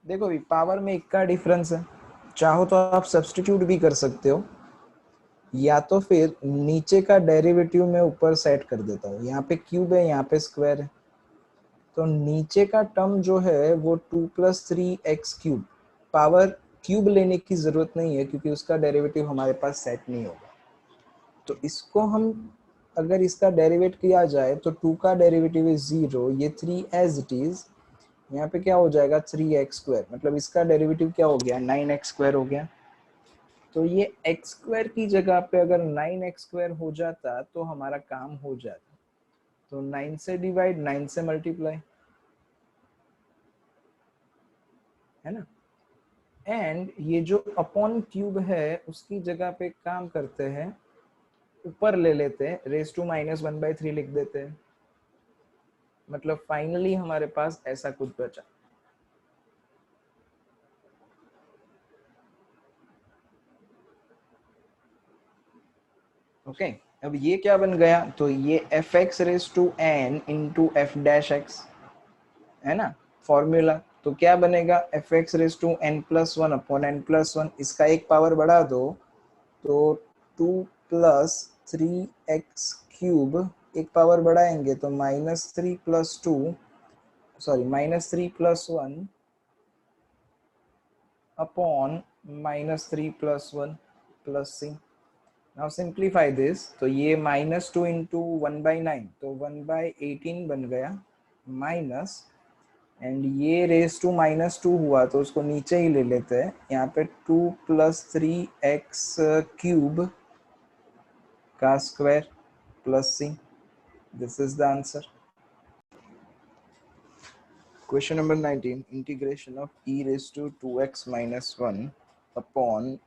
देखो भी पावर में एक का डिफरेंस है, चाहो तो आप सब्स्टिट्यूट भी कर सकते हो, या तो फिर नीचे का डेरिवेटिव में ऊपर सेट कर देता हूँ, यहाँ पे क्यूब है, यहाँ पे स्क्वायर है, तो नीचे का टर्म जो है वो 2 प्लस 3x³, पावर क्यूब लेने की जरूरत नहीं है क्योंकि उसका डेरिवेटिव हमारे पास सेट नहीं होगा, तो इसको हम अगर इसका डेरिवेट किया जाए तो 2 का डेरिवेटिव इज 0, ये 3 एज इट इज, यहाँ पे क्या हो जाएगा 3x², मतलब इसका डेरिवेटिव क्या हो गया 9x² हो गया, तो ये x² की जगह पे अगर 9x² हो जाता तो हमारा काम हो जाता, तो 9 से डिवाइड, 9 से मल्टीप्लाई, है ना, एंड ये जो अपॉन क्यूब है उसकी जगह पे काम करते हैं, ऊपर ले लेते हैं, रेज टू माइनस 1/3 लिख देते हैं, मतलब फाइनली हमारे पास ऐसा कुछ बचा। ओके अब ये क्या बन गया, तो ये fx raise to n into f'(x) है ना फॉर्मूला, तो क्या बनेगा fx raise to n+1 upon n+1, इसका एक पावर बढ़ा दो तो 2 प्लस 3x³ एक पावर बढ़ाएंगे तो -3 plus 2 sorry -3 plus 1 upon -3 plus 1 plus c। Now simplify this, तो ये -2 इंटू 1/9 तो 1/18 बन गया, माइनस एंड ये रेज टू -2 हुआ तो उसको नीचे ही ले लेते हैं, यहाँ पे 2 प्लस 3x³ का square plus c, this is the answer. Question number 19, integration of e raise to 2x minus 1 upon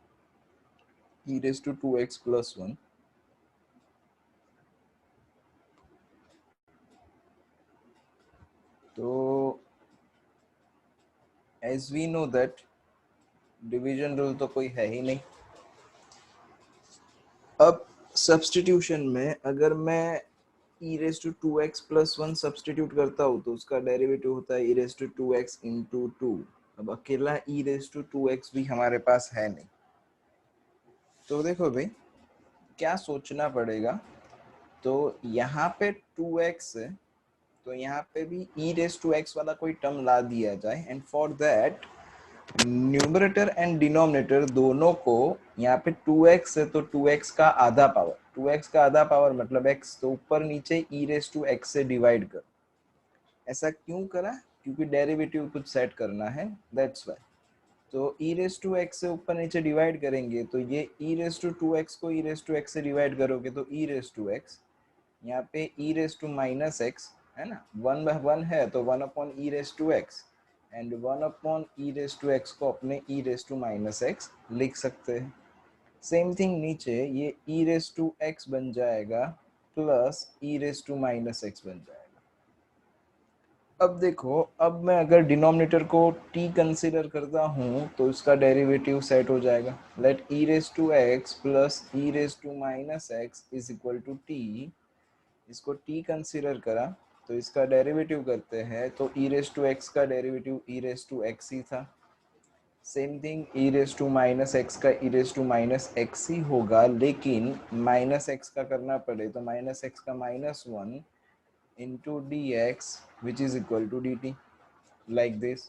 e raise to 2x plus 1। तो as we know that division rule तो कोई है ही नहीं, अब सब्स्टिट्यूशन में अगर मैं e raise to 2x plus 1 substitute करता हूँ तो उसका डेरिवेटिव होता है e raise to 2x into 2, अब अकेला e रेज टू 2x भी हमारे पास है नहीं, तो देखो भाई क्या सोचना पड़ेगा, तो यहाँ पे 2x है तो यहाँ पे भी e रेज टू x वाला कोई टर्म ला दिया जाए, and for that numerator and denominator दोनों को, यहाँ पे 2x है तो 2x का आधा पावर, 2x का आधा पावर मतलब x, तो ऊपर नीचे e रेज टू x से डिवाइड कर, ऐसा क्यों करा, क्योंकि डेरिवेटिव कुछ सेट करना है, दैट्स वाई, तो e रेज टू x से ऊपर नीचे डिवाइड करेंगे तो ये e रेज टू 2x को e रेज टू x से डिवाइड करोगे तो e रेज टू x, यहाँ पे e raise to minus x है ना, 1/1 है तो 1 upon e raise to x, and 1 upon e raise to x को अपने e raise to minus x लिख सकते हैं। सेम थिंग नीचे ये e रेज टू x बन जाएगा plus e raise to minus x बन जाएगा। अब देखो, अब मैं अगर डिनोमिनेटर को t कंसीडर करता हूँ तो इसका डेरिवेटिव सेट हो जाएगा, let e raise to x plus e raise to minus x is equal to t, इसको t कंसीडर करा तो इसका डेरिवेटिव करते हैं तो e रेस टू x का derivative e raise to x ही था। Same thing e raise to minus X का e raise to minus X ही होगा, लेकिन माइनस एक्स का करना पड़े तो माइनस एक्स का minus one into d x which is equal to d t, like this.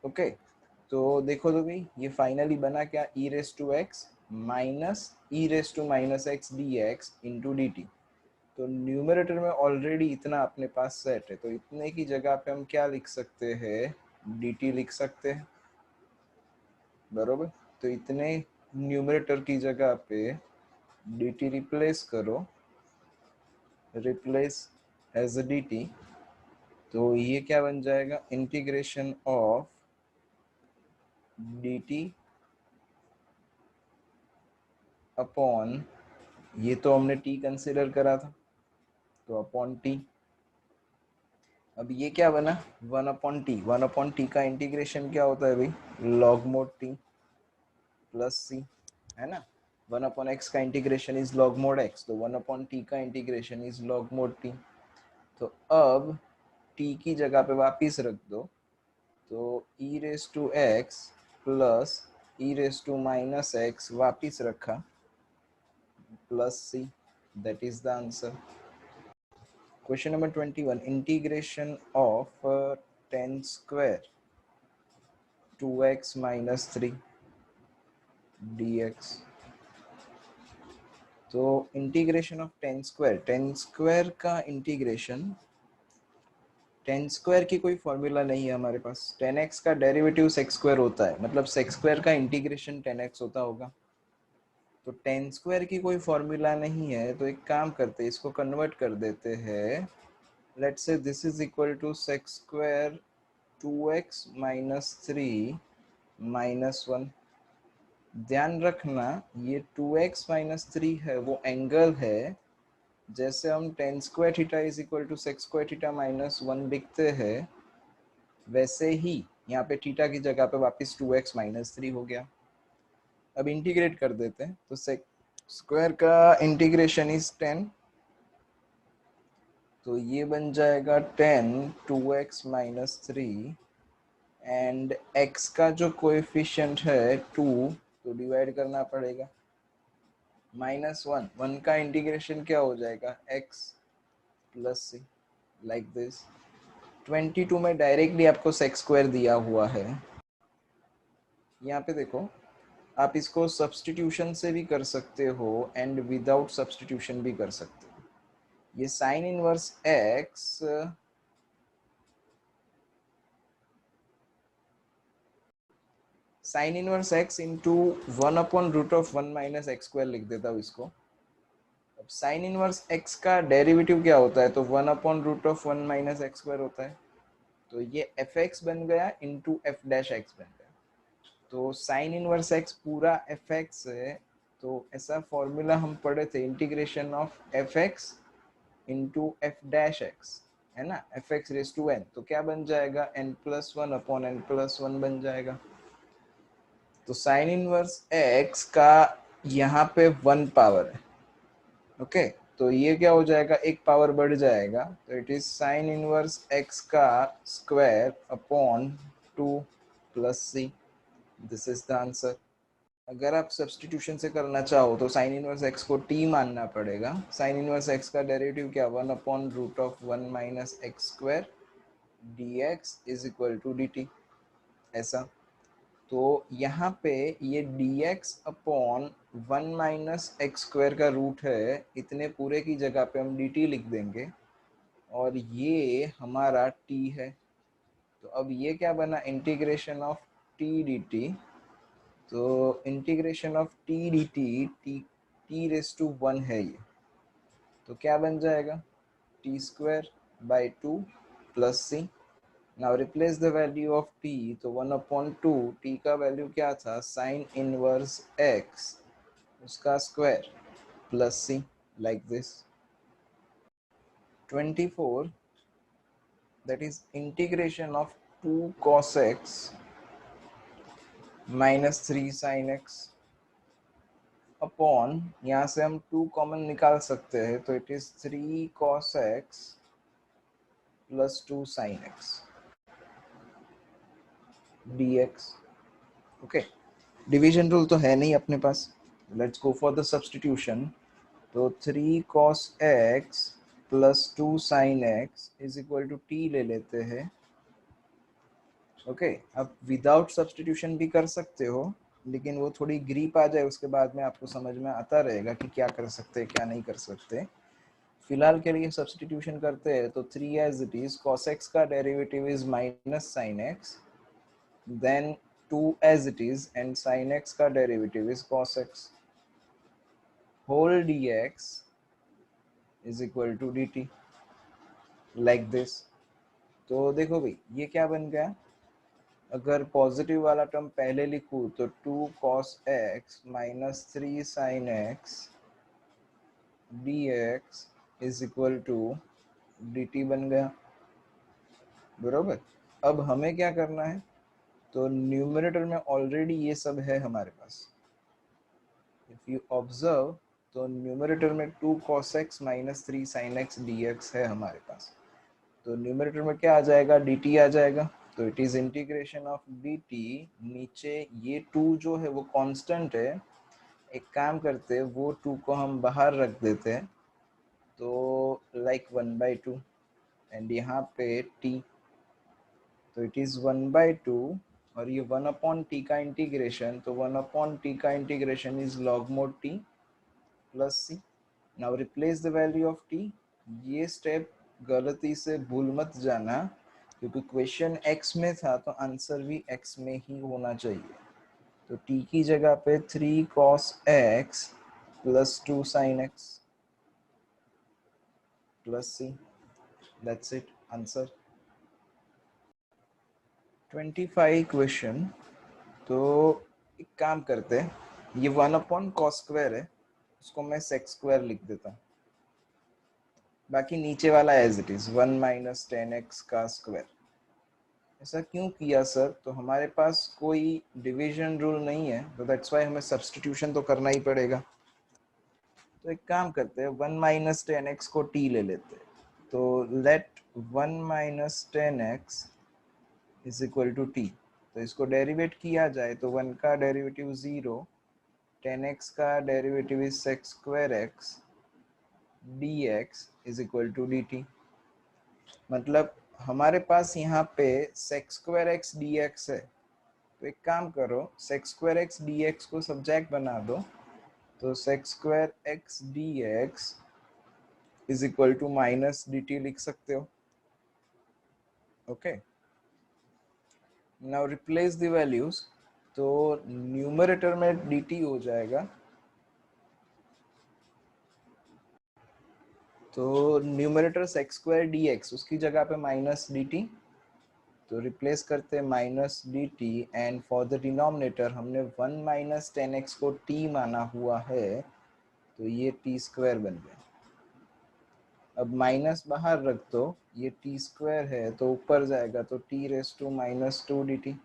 Okay, तो देखो तो भाई ये फाइनली बना क्या, e raise to x minus e raise to minus x d x into d t. तो numerator में already इतना अपने पास सेट है, तो इतने की जगह पे हम क्या लिख सकते हैं, dt लिख सकते हैं, बरोबर। तो इतने न्यूमरेटर की जगह पे dt रिप्लेस करो, रिप्लेस एज अ dt। तो ये क्या बन जाएगा, इंटीग्रेशन ऑफ dt अपॉन, ये तो हमने t कंसिडर करा था तो अपॉन t। अब ये क्या बना, one upon T. One upon T का इंटीग्रेशन क्या होता है भाई, लॉग मोड टी प्लस सी, है ना। वन अपॉन एक्स का integration is log mod x, तो वन अपॉन टी का integration is log mod T. तो अब टी की जगह पे वापिस रख दो, तो E raise to X plus E raise to minus X वापिस रखा plus C, that is the answer. Question number 21, integration of 10 square 2x minus 3 dx। तो इंटीग्रेशन ऑफ 10 स्क्वायर का इंटीग्रेशन, 10 स्क्वायर की कोई फॉर्मूला नहीं है हमारे पास। 10x का डेरिवेटिव सेक्स स्क्वायर होता है, मतलब सेक्स स्क्वायर का इंटीग्रेशन 10x होता होगा। तो 10 स्क्वायर की कोई फॉर्मूला नहीं है, तो एक काम करते हैं, इसको कन्वर्ट कर देते हैं। Let's say this is equal to sec square 2x minus 3 minus 1। ध्यान रखना ये 2x माइनस 3 है वो एंगल है, जैसे हम 10 square theta is equal to sec square theta minus 1 लिखते हैं, वैसे ही यहाँ पे थीटा की जगह पे वापस 2x माइनस 3 हो गया। अब इंटीग्रेट कर देते हैं, तो सेक्स स्क्वायर का इंटीग्रेशन इज 10, तो ये बन जाएगा 10 2x माइनस 3 एंड x का जो कोएफिशिएंट है 2, तो डिवाइड करना पड़ेगा माइनस 1। 1 का इंटीग्रेशन क्या हो जाएगा, x plus c, like this. 22 में डायरेक्टली आपको सेक्स स्क्वायर दिया हुआ है। यहाँ पे देखो, आप इसको सब्स्टिट्यूशन से भी कर सकते हो एंड विदाउट सब्स्टिट्यूशन भी कर सकते हो। ये sine inverse x sine inverse x into 1 upon root of 1 minus x square लिख देता हूँ इसको। अब साइन इनवर्स x का डेरिवेटिव क्या होता है, तो 1 upon root of 1 minus x square होता है। तो ये fx बन गया इंटू f डैश x बन गया। तो साइन इनवर्स x पूरा fx है, तो ऐसा फॉर्मूला हम पढ़े थे, integration of fx into f dash x, है ना, fx रेस टू n। तो क्या बन जाएगा, n plus 1 upon n plus 1 बन जाएगा। तो साइन इनवर्स x का यहाँ पे 1 पावर है, ओके। तो ये क्या हो जाएगा, एक पावर बढ़ जाएगा, तो it is sine inverse x का square upon 2 plus c, this is the answer. अगर आप सब्स्टिट्यूशन से करना चाहो तो साइन इनवर्स x को t मानना पड़ेगा। साइन इनवर्स x का डेरिवेटिव क्या, 1 upon root of 1 minus x square dx is equal to dt, ऐसा। तो यहाँ पे ये dx upon 1 minus x square का रूट है, इतने पूरे की जगह पे हम dt लिख देंगे और ये हमारा t है। तो अब ये क्या बना, इंटीग्रेशन ऑफ t dt। तो integration of t dt t raise to 1 है ये, तो क्या बन जाएगा, t square by 2 plus c. Now replace the value of t, तो 1 अपॉन 2, t का वैल्यू क्या था, साइन इनवर्स x उसका square plus c, like this. 24, that is integration of 2 cos x minus 3 sin x upon, यहाँ से हम 2 common निकाल सकते हैं, तो it is 3 cos x plus 2 sin x dx। Okay, division rule तो है नहीं अपने पास, let's go for the substitution. तो 3 cos x plus 2 sin x is equal to t ले लेते हैं। ओके, अब विदाउट सब्स्टिट्यूशन भी कर सकते हो, लेकिन वो थोड़ी ग्रीप आ जाए उसके बाद में आपको समझ में आता रहेगा कि क्या कर सकते हैं क्या नहीं कर सकते। फिलहाल के लिए सब्स्टिट्यूशन करते हैं, तो 3 as it is, cos x का derivative is minus sin x, then 2 as it is, and sin x का derivative is cos x whole dx is equal to dt, like this. तो देखो भाई, ये क्या बन गया, अगर पॉजिटिव वाला टर्म पहले लिखूं तो 2 cos x माइनस 3 sin x dx is equal to dt बन गया, बरोबर। अब हमें क्या करना है, तो न्यूमरेटर में ऑलरेडी ये सब है हमारे पास। इफ यू ऑब्जर्व, तो न्यूमरेटर में 2 cos x माइनस 3 sin x dx है हमारे पास। तो न्यूमरेटर में क्या आ जाएगा, dt आ जाएगा। तो it is integration of dt, नीचे ये 2 जो है वो कांस्टेंट है, एक काम करते हैं वो 2 को हम बाहर रख देते हैं, तो लाइक 1/2, एंड यहाँ पे t, तो इट इज 1/2, और ये 1/t का इंटीग्रेशन, तो 1/t का integration is log mod t plus c। Now replace the value of t। ये स्टेप गलती से भूल मत जाना, क्योंकि क्वेश्चन x में था तो आंसर भी x में ही होना चाहिए। तो t की जगह पे 3 cos x plus 2 sin x plus c, that's it, answer 25 question. तो एक काम करते हैं, ये 1/cos² है, उसको मैं sec² लिख देता हूँ, बाकी नीचे वाला as it is 1 minus 10x का स्क्वायर। ऐसा क्यों किया सर, तो हमारे पास कोई डिवीजन रूल नहीं है, तो दैट्स वाई हमें सब्स्टिट्यूशन तो करना ही पड़ेगा। तो एक काम करते हैं, 1 माइनस 10x को t ले लेते हैं, तो let 1 minus 10x is equal to t। तो इसको डेरिवेट किया जाए तो 1 का डेरिवेटिव 0, 10x का derivative is sec² x dx is equal to dt। मतलब हमारे पास यहाँ पे sec² x dx है, तो एक काम करो, sec² x dx को सब्जेक्ट बना दो, तो sec² x dx is equal to minus dt लिख सकते हो। Okay, now replace the values, तो न्यूमरेटर में dt हो जाएगा, तो न्यूमरेटर sec² dx, उसकी जगह पे माइनस dt, तो रिप्लेस करते हैं minus dt, and for the denominator हमने 1 माइनस 10x को t माना हुआ है, तो ये t² बन गया। अब माइनस बाहर रख दो, ये t² है तो ऊपर जाएगा, तो t raise to minus 2 dt।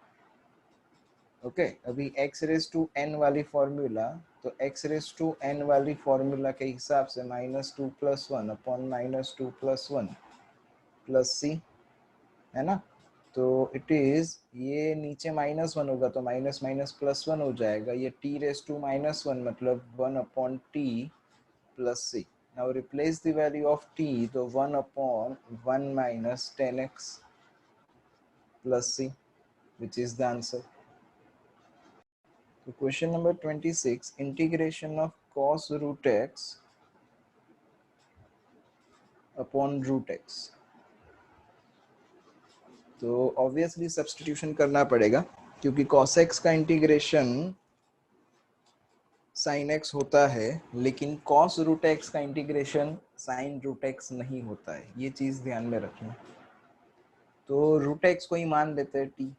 Okay, अभी x रेस टू n वाली फॉर्मूला, तो x रेस टू n वाली फॉर्मूला के हिसाब से -2 + 1 अपॉन -2 + 1 प्लस c, है ना। तो इट इज, ये नीचे -1 होगा तो माइनस माइनस +1 हो जाएगा, ये t रेस टू -1 मतलब 1/t plus c। Now replace the value of t, तो 1/1 minus 10x plus c, which is the answer. So question number 26, integration of cos root x upon root x। तो obviously substitution करना पड़ेगा, क्योंकि cos x का integration sin x होता है, लेकिन cos root x का इंटीग्रेशन sin root x नहीं होता है, ये चीज ध्यान में रखना। तो root x को ही मान लेते हैं t,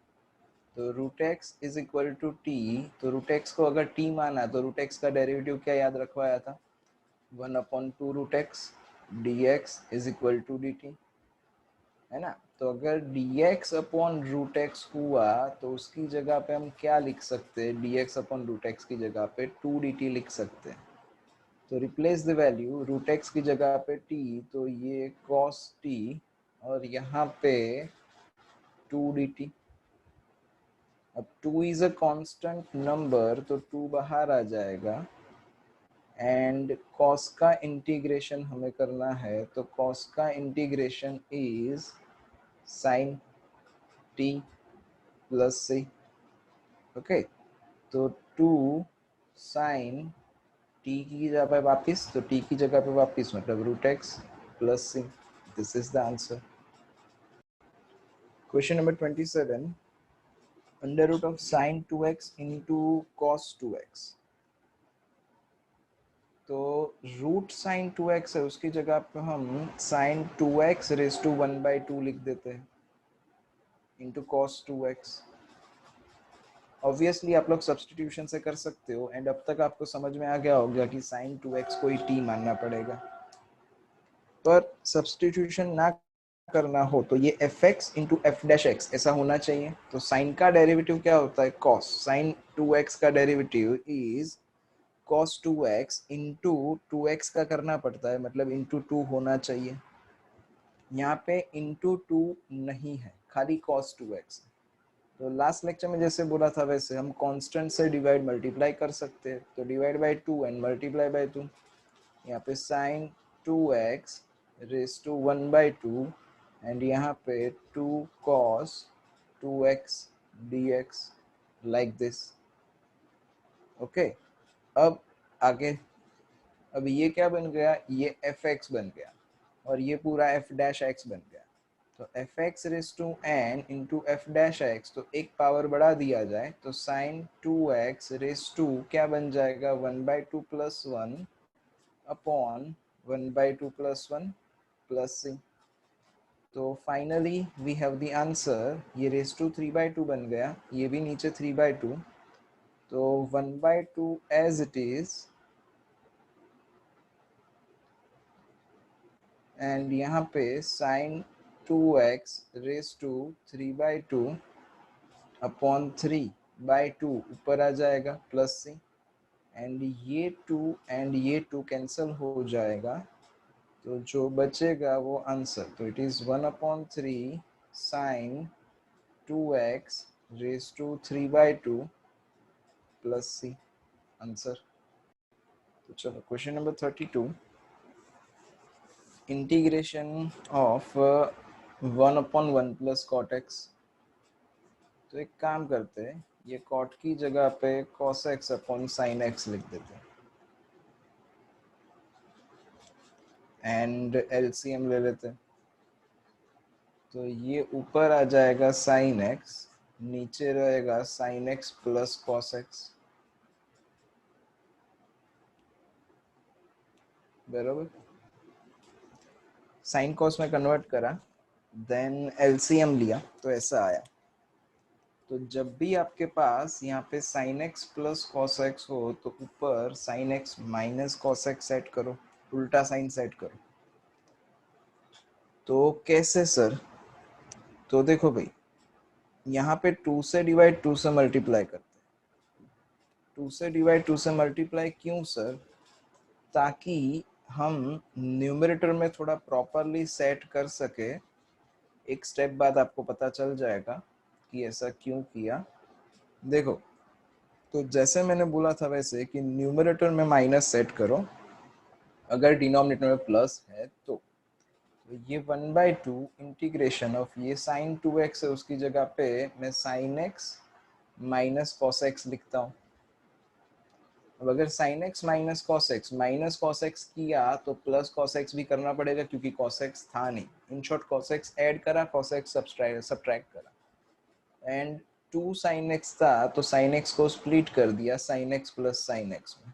तो root x is equal to t, तो root x को अगर t माना तो root x का डेरिवेटिव क्या याद रखवाया था, 1/2 root x dx is equal to dt, है ना। तो अगर dx अपॉन रूट एक्स हुआ तो उसकी जगह पे हम क्या लिख सकते हैं, dx अपॉन रूट एक्स की जगह पे 2dt लिख सकते हैं। तो replace the value, root x की जगह पे t, तो ये cos t और यहाँ पे 2dt। अब 2 इज अ कांस्टेंट नंबर तो 2 बाहर आ जाएगा एंड cos का इंटीग्रेशन हमें करना है, तो cos का integration is sin t plus c। Okay, तो 2 sin t की जगह पे वापिस, तो t की जगह पे वापिस मतलब root x plus c। This is the answer. Question number 27, under root of sin 2x into cos 2x। तो रूट साइन 2x है, उसकी जगह पे हम साइन 2x रेज टू 1/2 लिख देते हैं इंटू कॉस 2x। ऑब्वियसली आप लोग सब्सटीट्यूशन से कर सकते हो एंड अब तक आपको समझ में आ गया होगा कि साइन 2x को ही t मानना पड़ेगा। पर सब्सटीट्यूशन ना करना हो तो ये fx into f dash x ऐसा होना चाहिए। तो साइन का डेरिवेटिव क्या होता है, cos। साइन 2x का derivative is cos 2x into 2x का करना पड़ता है, मतलब इंटू 2 होना चाहिए। यहाँ पे इंटू 2 नहीं है, खाली cos 2x। तो लास्ट लेक्चर में जैसे बोला था वैसे हम कांस्टेंट से डिवाइड मल्टीप्लाई कर सकते हैं। तो divide by 2 and multiply by 2। यहाँ पे sign 2x raise to 1/2 and यहाँ पे 2 cos 2x dx like this. Okay, अब आगे, अब ये क्या बन गया, ये fx बन गया और ये पूरा f डैश x बन गया। तो f x raise to n into f dash x, तो एक पावर बढ़ा दिया जाए तो साइन 2x रेज टू क्या बन जाएगा, 1/2 plus 1 upon 1/2 plus 1 plus c। तो finally we have the answer. ये रेज टू 3/2 बन गया, ये भी नीचे 3/2, तो 1/2 एज इट इज एंड यहाँ पे sign 2x raise to 3/2 upon 3/2 ऊपर आ जाएगा प्लस सी एंड ये 2 एंड ये 2 कैंसिल हो जाएगा, तो जो बचेगा वो आंसर। तो it is 1/3 sine 2x raise to 3/2 plus C, answer. तो चलो question number 32, integration of 1/1 plus cot x. तो एक काम करते हैं, ये कॉट की जगह पे cos x upon sine x लिख देते हैं एंड एलसीएम ले लेते हैं। तो ये ऊपर आ जाएगा साइन x, नीचे रहेगा sine x plus cos x, बराबर। साइन कॉस में कन्वर्ट करा, देन एलसीएम लिया तो ऐसा आया। तो जब भी आपके पास यहाँ पे sine x plus cos x हो तो ऊपर sine x minus cos x set करो, उल्टा साइन सेट करो। तो कैसे सर, तो देखो भाई, यहाँ पे 2 से डिवाइड 2 से मल्टीप्लाई करते हैं। 2 से डिवाइड 2 से मल्टीप्लाई क्यों सर, ताकि हम न्यूमरेटर में थोड़ा प्रॉपरली सेट कर सके। एक स्टेप बाद आपको पता चल जाएगा कि ऐसा क्यों किया। देखो, तो जैसे मैंने बोला था वैसे कि न्यूमरेटर में माइनस सेट करो, अगर डिनोमिनेटर में प्लस है तो ये 1/2 इंटीग्रेशन ऑफ ये साइन 2x है, उसकी जगह पे मैं sine x minus cos x लिखता हूँ। अब अगर sin x minus cos x किया तो प्लस कॉस एक्स भी करना पड़ेगा क्योंकि कॉस एक्स था नहीं। In short cos x add करा, कॉस एक्स सब्ट्रैक्ट करा एंड 2 sin x था तो sin x को स्प्लिट कर दिया sin x plus sin x में,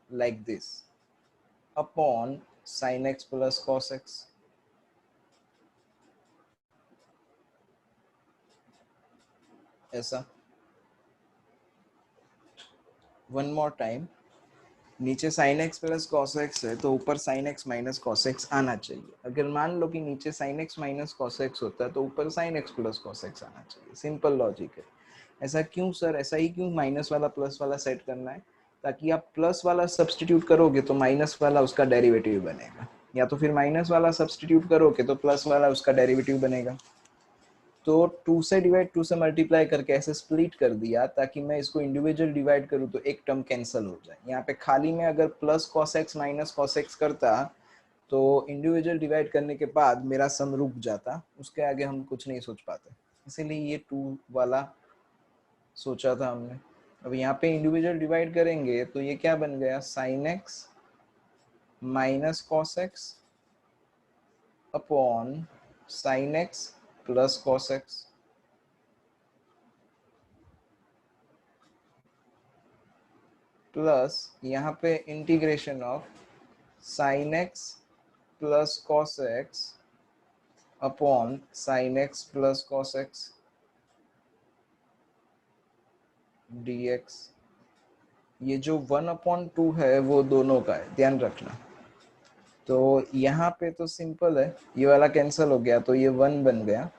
like this, upon sin x plus cos x। ऐसा वन मोर टाइम, नीचे sin x plus cos x है तो ऊपर sin x minus cos x आना चाहिए। अगर मान लो कि नीचे sin x minus cos x होता है तो ऊपर sin x plus cos x आना चाहिए। सिंपल लॉजिक है। ऐसा क्यों सर, ऐसा ही क्यों माइनस वाला प्लस वाला सेट करना है? ताकि आप प्लस वाला सब्स्टिट्यूट करोगे तो माइनस वाला उसका डेरिवेटिव बनेगा, या तो फिर माइनस वाला सब्स्टिट्यूट करोगे तो प्लस वाला उसका डेरिवेटिव बनेगा। तो 2 से डिवाइड 2 से मल्टीप्लाई करके ऐसे स्प्लिट कर दिया ताकि मैं इसको इंडिविजुअल डिवाइड करूँ तो एक टर्म कैंसिल हो जाए। यहाँ पे खाली में अगर plus cos x minus cos x करता तो इंडिविजुअल डिवाइड करने के बाद मेरा सम रुक जाता, उसके आगे हम कुछ नहीं सोच पाते, इसीलिए ये 2 वाला सोचा था हमने। अब यहाँ पे इंडिविजुअल डिवाइड करेंगे तो ये क्या बन गया, sin x minus cos x upon sin x plus cos x plus यहाँ पे integration of sin x plus cos x upon sin x plus cos x dx। ये जो 1/2 है वो दोनों का है, ध्यान रखना। तो यहाँ पे तो सिंपल है, ये वाला कैंसिल हो गया तो ये 1 बन गया।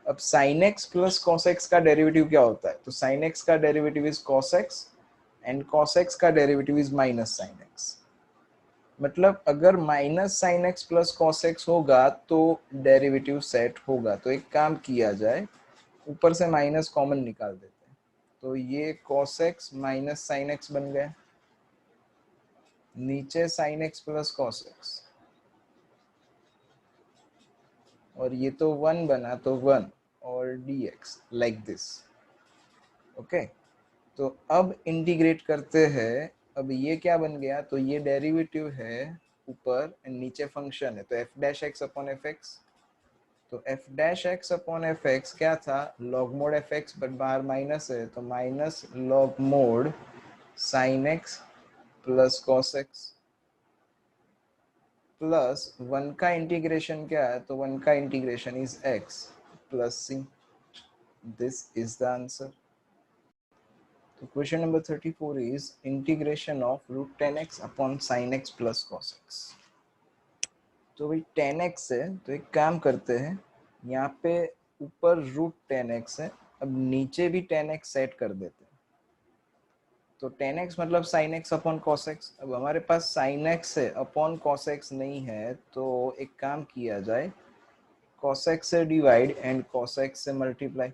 अब sin x plus cos x का डेरिवेटिव क्या होता है, तो sin x का derivative is cos x and cos x का derivative is minus sin x। मतलब अगर minus sign X plus cos x होगा तो डेरिवेटिव सेट होगा। तो एक काम किया जाए, ऊपर से माइनस कॉमन निकाल देते हैं, तो ये cos x minus sine x बन गया, नीचे sign X plus cos x, और ये तो 1 बना तो 1 और dx लाइक दिस। ओके, तो अब इंटीग्रेट करते हैं। अब ये क्या बन गया, तो ये डेरिवेटिव है ऊपर, नीचे फंक्शन है तो f dash x upon F X. तो f dash x upon F X क्या था, log mod F X, but बाहर माइनस है तो minus log mod sine X plus cos X plus 1 का इंटीग्रेशन क्या है, तो 1 का integration is x plus c। This is the answer. तो question number 34 is integration of root 10x upon sine X plus cos X. तो भाई 10x है तो एक काम करते हैं, यहाँ पे ऊपर रूट 10x है, अब नीचे भी 10x सेट कर देते हैं। तो 10x मतलब sin x upon cos x। अब हमारे पास sin x है अपॉन cos x नहीं है, तो एक काम किया जाए, cos x से डिवाइड एंड cos x से मल्टीप्लाई।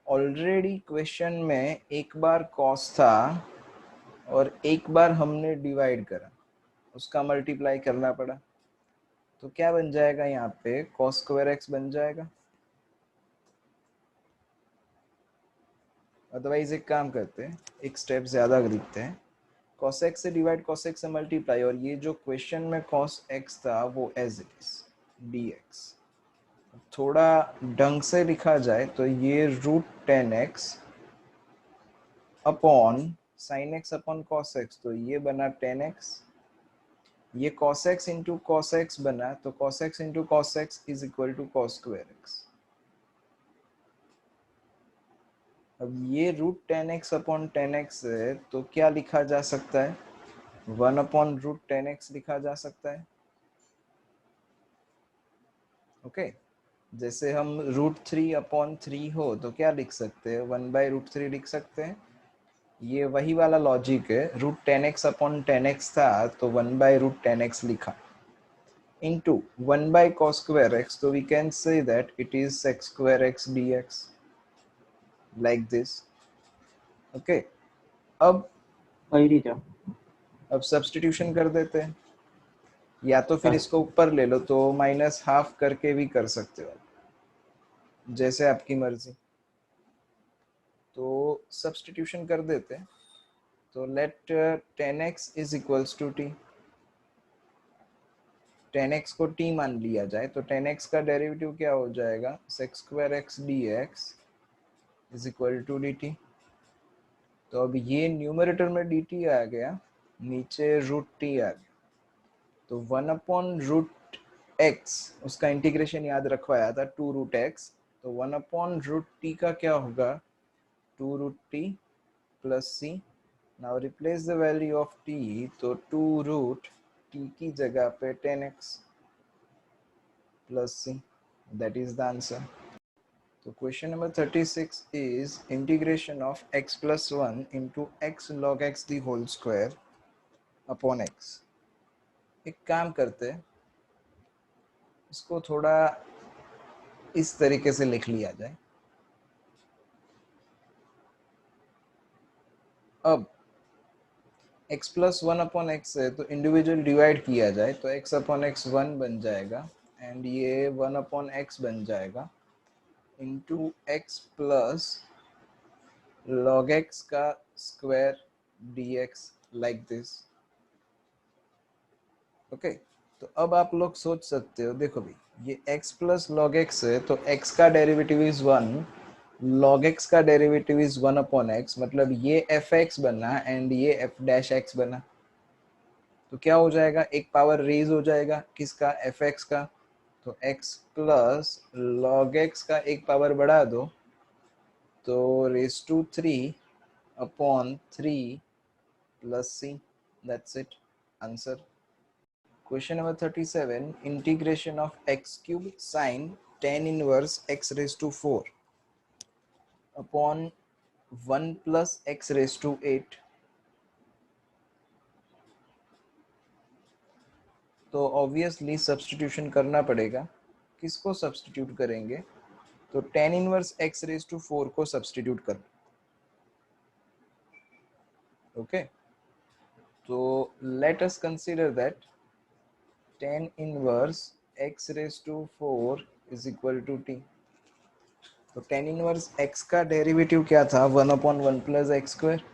ऑलरेडी क्वेश्चन में एक बार cos था और एक बार हमने डिवाइड करा, उसका मल्टीप्लाई करना पड़ा। तो क्या बन जाएगा, यहाँ पे cos स्क्वायर x बन जाएगा। अदरवाइज एक काम करते हैं, एक स्टेप ज्यादा लिखते हैं, cos x से डिवाइड cos x से मल्टीप्लाई, और ये जो क्वेश्चन में cos x था वो एज इट इज dx। थोड़ा ढंग से लिखा जाए तो ये root 10x upon sine x upon cos x, तो ये बना 10x, ये cos x into cos x बना, तो cos x into cos x is equal to cos square x। अब ये रूट 10x अपॉन 10x है तो क्या लिखा जा सकता है, 1 अपॉन रूट 10x लिखा जा सकता है। ओके, जैसे हम रूट 3 अपॉन 3 हो तो क्या लिख सकते हैं, 1 बाई रूट 3 लिख सकते हैं। ये वही वाला लॉजिक है, रूट 10x अपॉन 10x था तो 1 बाई रूट 10x लिखा, into 1 by cos square x, so we can say that it is sec square x dx like this। okay, अब वही टीचर। अब सब्स्टिट्यूशन कर देते हैं, या तो फिर इसको ऊपर ले लो तो माइनस हाफ करके भी कर सकते हो, जैसे आपकी मर्जी। तो सब्स्टिट्यूशन कर देते हैं, तो let 10x is equals to t। 10x को t मान लिया जाए तो 10x का डेरिवेटिव क्या हो जाएगा, sec square x dx is equal to dt। तो अब ये न्यूमरेटर में dt आ गया, नीचे रूट t आ गया, तो 1 अपॉन रूट x, उसका इंटीग्रेशन याद रखवाया था 2 रूट x, तो 1 अपॉन रूट t का क्या होगा, 2 root t plus c now replace the value of t, तो 2 रूट t की जगह पे 10x plus c, that is the answer. तो question number 36 is integration of x plus 1 into x log x the whole square upon x. एक काम करते हैं, इसको थोड़ा इस तरीके से लिख लिया जाए. अब x प्लस 1 अपॉन एक्स है तो इंडिविजुअल डिवाइड किया जाए तो x अपॉन एक्स 1 बन जाएगा एंड ये 1 अपॉन एक्स बन जाएगा into x plus log x का square dx like this. Okay, तो अब आप लोग सोच सकते हो, देखो भाई ये x प्लस log x है तो x का डेरिवेटिव इज 1, log x का डेरिवेटिव इज 1 अपॉन x, मतलब ये fx बना एंड ये f डैश x बना. तो क्या हो जाएगा, एक पावर रेज हो जाएगा किसका, fx का. तो x प्लस log x का एक पावर बढ़ा दो तो raise to 3 upon 3 plus c, that's it answer. Question number 37, integration of x cube sine tan inverse x raised to 4 upon 1 plus x raised to 8. तो obviously substitution करना पड़ेगा. किसको substitute करेंगे, तो tan inverse x raised to 4 को substitute करो. Okay, तो let us consider that tan inverse x raised to 4 is equal to t. तो tan इनवर्स x का डेरिवेटिव क्या था, 1 अपॉन 1 प्लस एक्स स्क्वायर.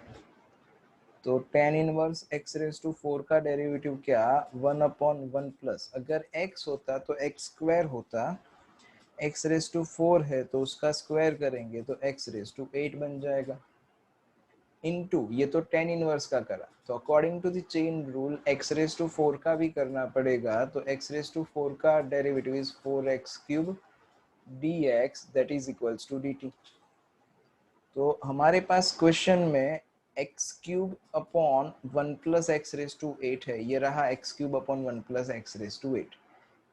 तो tan inverse x raise to 4 का derivative क्या, 1 अपॉन 1 प्लस, अगर x होता तो x स्क्वायर होता, x रेज टू 4 है तो उसका स्क्वायर करेंगे तो x रेज टू 8 बन जाएगा इनटू, ये तो tan इनवर्स का करा, तो according to the chain rule x raise to 4 का भी करना पड़ेगा. तो x रेज टू 4 का derivative is 4x cube dx that is equals to dt. तो हमारे पास क्वेश्चन में x cube upon 1 plus x raise to 8 है, ये रहा x cube upon 1 plus x raise to 8.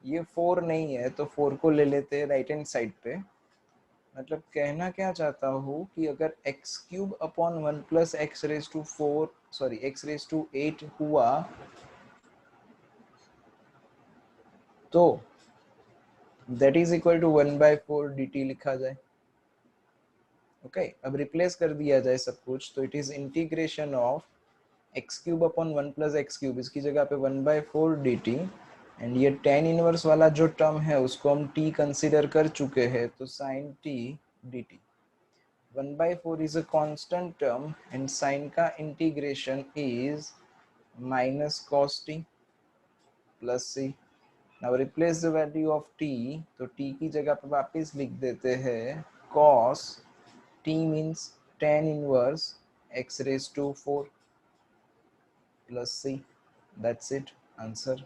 ये 4 नहीं है तो 4 को ले लेते हैं राइट हैंड साइड पे. मतलब कहना क्या चाहता हूँ कि अगर x cube upon 1 plus x raise to 4, sorry x raise to 8 हुआ तो that is equal to 1/4 dt लिखा जाए. ओके, अब रिप्लेस कर दिया जाए सब कुछ, तो it is integration of x cube upon 1 plus x cube, इसकी जगह पे 1/4 dt एंड ये tan इनवर्स वाला जो टर्म है उसको हम t कंसीडर कर चुके हैं तो sin t dt. 1/4 is a constant term and sin का integration is minus cos t plus c. Now replace the value of t, तो t की जगह पे वापस लिख देते हैं cos t means tan inverse x raised to 4 plus c. That's it. Answer.